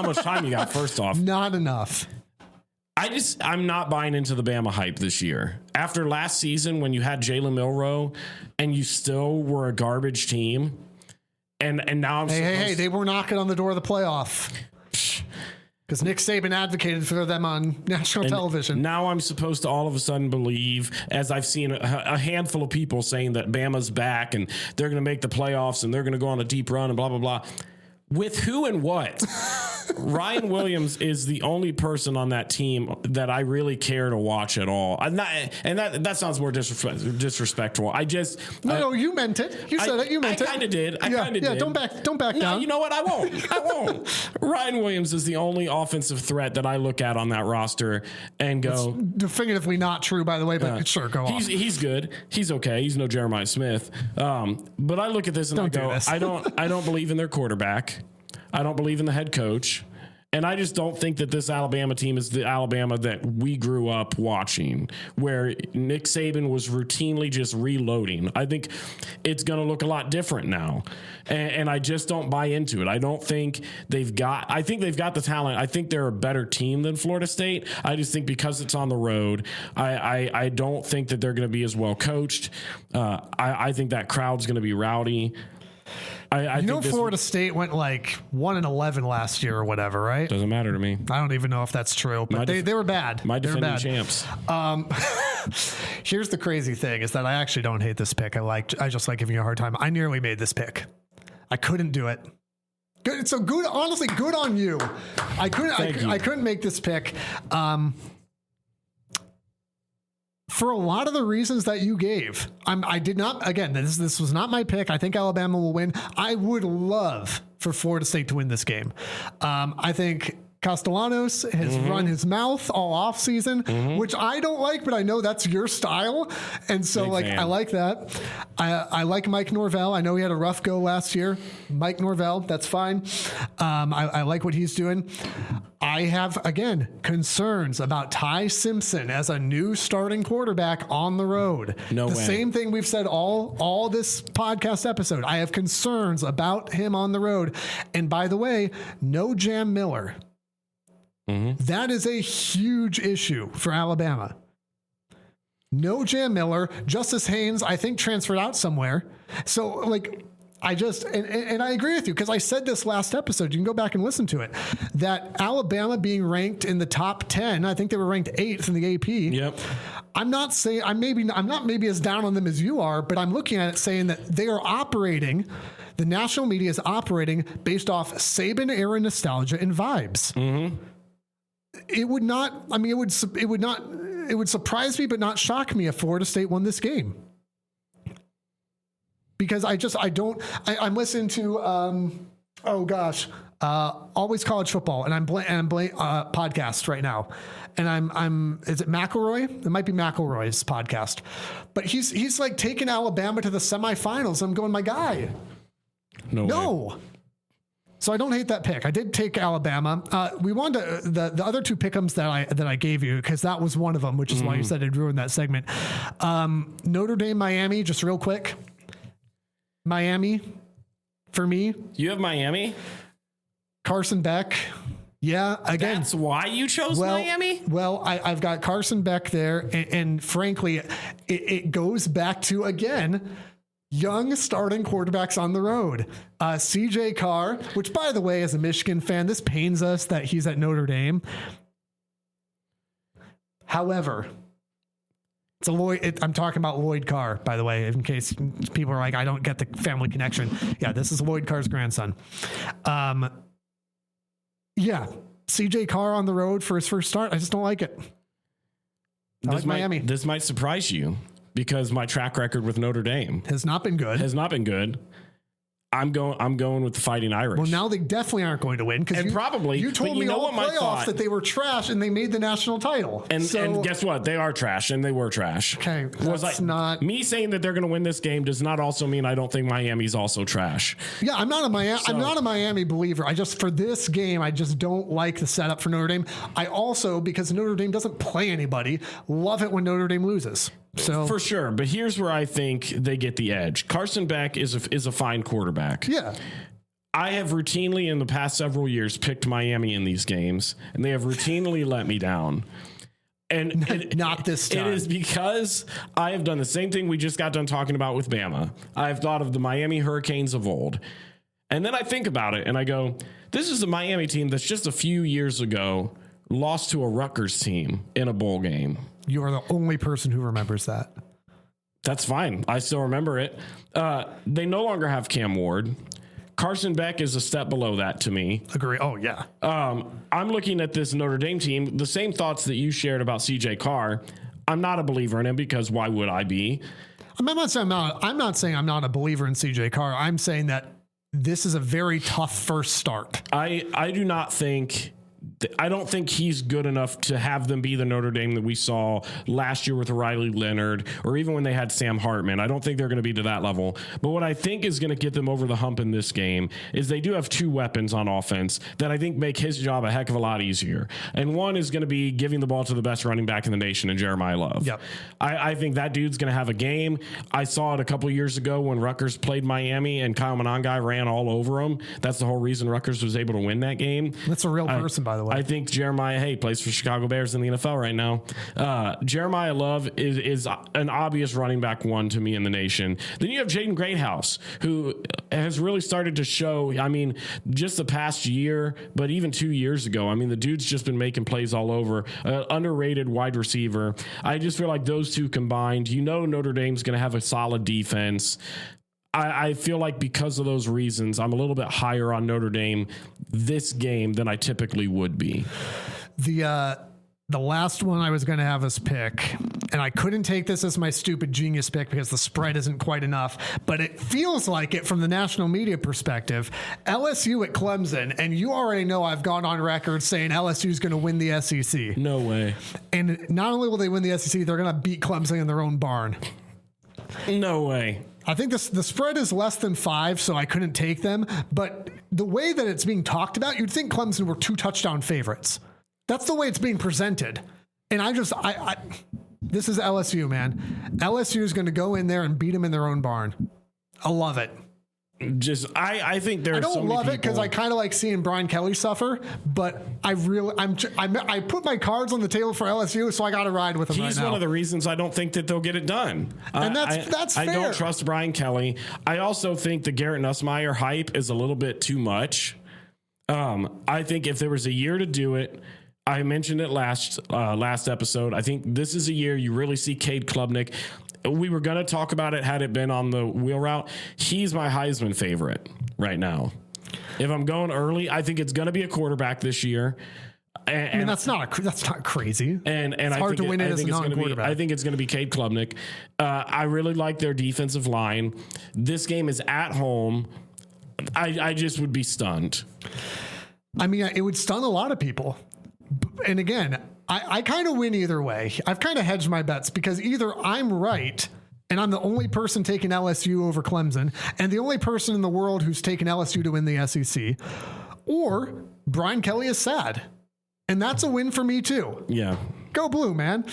Speaker 3: much time you got first off?
Speaker 2: Not enough.
Speaker 3: I'm not buying into the Bama hype this year. After last season when you had Jalen Milroe and you still were a garbage team. And now
Speaker 2: Hey, they were knocking on the door of the playoff. Because Nick Saban advocated for them on national television.
Speaker 3: Now I'm supposed to all of a sudden believe, as I've seen a handful of people saying that Bama's back and they're going to make the playoffs and they're going to go on a deep run and blah, blah, blah. With who and what? Ryan Williams is the only person on that team that I really care to watch at all. That sounds more disrespectful.
Speaker 2: No, you meant it. You said it. You meant it.
Speaker 3: I kind of did. I kind of did.
Speaker 2: Don't back down.
Speaker 3: No, you know what? I won't. Ryan Williams is the only offensive threat that I look at on that roster and go.
Speaker 2: It's definitively not true, by the way, but sure, go on.
Speaker 3: He's good. He's okay. He's no Jeremiah Smith. But I look at this and I go, I don't believe in their quarterback. I don't believe in the head coach. And I just don't think that this Alabama team is the Alabama that we grew up watching, where Nick Saban was routinely just reloading. I think it's going to look a lot different now. And I just don't buy into it. I think they've got the talent. I think they're a better team than Florida State. I just think because it's on the road, I don't think that they're going to be as well coached. I think that crowd's going to be rowdy. I think
Speaker 2: Florida State went like 1-11 last year or whatever, right?
Speaker 3: Doesn't matter to me.
Speaker 2: I don't even know if that's true, but they were bad.
Speaker 3: My defending champs.
Speaker 2: Here's the crazy thing is that I actually don't hate this pick. I just like giving you a hard time. I nearly made this pick. I couldn't do it. Good. So good. Honestly, good on you. I couldn't make this pick. For a lot of the reasons that you gave, I did not. Again, this was not my pick. I think Alabama will win. I would love for Florida State to win this game. I think Castellanos has run his mouth all off season, which I don't like, but I know that's your style. And so I like that. I like Mike Norvell. I know he had a rough go last year. Mike Norvell, that's fine. I like what he's doing. I have, again, concerns about Ty Simpson as a new starting quarterback on the road.
Speaker 3: No way.
Speaker 2: The same thing we've said all this podcast episode. I have concerns about him on the road. And by the way, no Jam Miller. That is a huge issue for Alabama. No Jam Miller. Justice Haynes, I think, transferred out somewhere. So, and I agree with you because I said this last episode. You can go back and listen to it. That Alabama being ranked in the top 10, I think they were ranked 8th in the AP.
Speaker 3: Yep.
Speaker 2: I'm not maybe as down on them as you are, but I'm looking at it saying that they are operating. The national media is operating based off Saban era nostalgia and vibes. It would not. I mean, it would surprise me, but not shock me if Florida State won this game. Because I'm listening to, Always College Football, and I'm podcast right now. And is it McElroy? It might be McElroy's podcast, but he's like taking Alabama to the semifinals. I'm going, my guy. No. So I don't hate that pick. I did take Alabama. We wanted the other two pick'ems that I gave you, because that was one of them, which is why you said it ruined that segment. Notre Dame, Miami, just real quick. Miami, for me.
Speaker 3: You have Miami?
Speaker 2: Carson Beck. Yeah, again.
Speaker 3: That's why you chose Miami?
Speaker 2: Well, I've got Carson Beck there, and frankly, it goes back to, again, young starting quarterbacks on the road. CJ Carr, which, by the way, as a Michigan fan, this pains us that he's at Notre Dame. However, it's a Lloyd. I'm talking about Lloyd Carr, by the way, in case people are like, I don't get the family connection. Yeah, this is Lloyd Carr's grandson. Yeah, CJ Carr on the road for his first start. I just don't like it. Miami.
Speaker 3: This might surprise you, because my track record with Notre Dame
Speaker 2: has not been good. I'm
Speaker 3: going with the Fighting Irish.
Speaker 2: Well, now they definitely aren't going to win, because you told me all playoffs that they were trash and they made the national title.
Speaker 3: And guess what? They are trash, and they were trash.
Speaker 2: Okay, that's not
Speaker 3: me saying that they're going to win this game does not also mean I don't think Miami's also trash.
Speaker 2: Yeah, I'm not a Miami believer. For this game, I just don't like the setup for Notre Dame. I also, because Notre Dame doesn't play anybody, love it when Notre Dame loses. So
Speaker 3: for sure, but here's where I think they get the edge. Carson Beck is a fine quarterback.
Speaker 2: Yeah.
Speaker 3: I have routinely in the past several years picked Miami in these games, and they have routinely let me down. And
Speaker 2: not this time.
Speaker 3: It is because I have done the same thing we just got done talking about with Bama. I've thought of the Miami Hurricanes of old. And then I think about it and I go, this is a Miami team that's just a few years ago lost to a Rutgers team in a bowl game.
Speaker 2: You are the only person who remembers that.
Speaker 3: That's fine. I still remember it. They no longer have Cam Ward. Carson Beck is a step below that to me.
Speaker 2: Agree. Oh, yeah.
Speaker 3: I'm looking at this Notre Dame team, the same thoughts that you shared about CJ Carr. I'm not a believer in him, because why would I be?
Speaker 2: I'm not saying I'm not a believer in CJ Carr. I'm saying that this is a very tough first start.
Speaker 3: I do not think I don't think he's good enough to have them be the Notre Dame that we saw last year with Riley Leonard, or even when they had Sam Hartman. I don't think they're going to be to that level. But what I think is going to get them over the hump in this game is they do have two weapons on offense that I think make his job a heck of a lot easier. And one is going to be giving the ball to the best running back in the nation, in Jeremiah Love.
Speaker 2: Yep.
Speaker 3: I think that dude's going to have a game. I saw it a couple years ago when Rutgers played Miami and Kyle Monangai ran all over him. That's the whole reason Rutgers was able to win that game.
Speaker 2: That's a real person, by the way.
Speaker 3: I think Jeremiah plays for Chicago Bears in the NFL right now. Jeremiah Love is an obvious running back one to me in the nation. Then you have Jaden Greathouse, who has really started to show, I mean, just the past year, but even 2 years ago, I mean, the dude's just been making plays all over. Underrated wide receiver. I just feel like those two combined, Notre Dame's going to have a solid defense. I feel like because of those reasons, I'm a little bit higher on Notre Dame this game than I typically would be.
Speaker 2: The last one I was going to have us pick, and I couldn't take this as my stupid genius pick because the spread isn't quite enough, but it feels like it from the national media perspective. LSU at Clemson, and you already know I've gone on record saying LSU is going to win the SEC.
Speaker 3: No way.
Speaker 2: And not only will they win the SEC, they're going to beat Clemson in their own barn.
Speaker 3: No way.
Speaker 2: I think the spread is less than 5, so I couldn't take them. But the way that it's being talked about, you'd think Clemson were 2 touchdown favorites. That's the way it's being presented. And this is LSU, man. LSU is going to go in there and beat them in their own barn. I love it.
Speaker 3: I think there's so many people. I don't love it because
Speaker 2: I kind of like seeing Brian Kelly suffer, but I put my cards on the table for LSU, so I got to ride with him.
Speaker 3: He's one of the reasons I don't think that they'll get it done.
Speaker 2: And that's fair.
Speaker 3: I don't trust Brian Kelly. I also think the Garrett Nussmeier hype is a little bit too much. I think if there was a year to do it, I mentioned it last episode. I think this is a year you really see Cade Klubnik. We were going to talk about it had it been on the wheel route. He's my Heisman favorite right now. If I'm going early, I think it's going to be a quarterback this year. And,
Speaker 2: I mean, that's not crazy.
Speaker 3: And
Speaker 2: it's hard to win it as a non-quarterback.
Speaker 3: I think it's going to be Cade Klubnik. I really like their defensive line. This game is at home. I just would be stunned.
Speaker 2: I mean, it would stun a lot of people. And again, I kind of win either way. I've kind of hedged my bets because either I'm right and I'm the only person taking LSU over Clemson and the only person in the world who's taken LSU to win the SEC, or Brian Kelly is sad. And that's a win for me too.
Speaker 3: Yeah.
Speaker 2: Go Blue, man.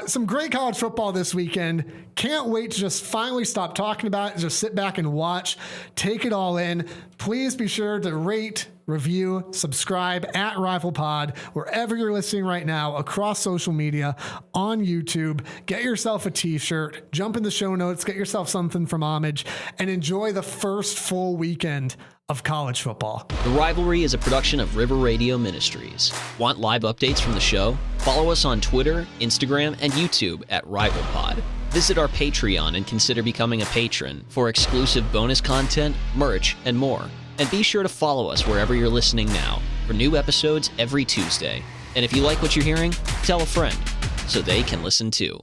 Speaker 2: Some great college football this weekend. Can't wait to just finally stop talking about it. Just sit back and watch. Take it all in. Please be sure to rate, review, subscribe at Rival Pod, wherever you're listening right now, across social media, on YouTube. Get yourself a t-shirt, jump in the show notes, get yourself something from Homage, and enjoy the first full weekend of college football.
Speaker 9: The Rivalry is a production of River Radio Ministries. Want live updates from the show? Follow us on Twitter, Instagram, and YouTube at RivalPod. Visit our Patreon and consider becoming a patron for exclusive bonus content, merch, and more. And be sure to follow us wherever you're listening now for new episodes every Tuesday. And if you like what you're hearing, tell a friend so they can listen too.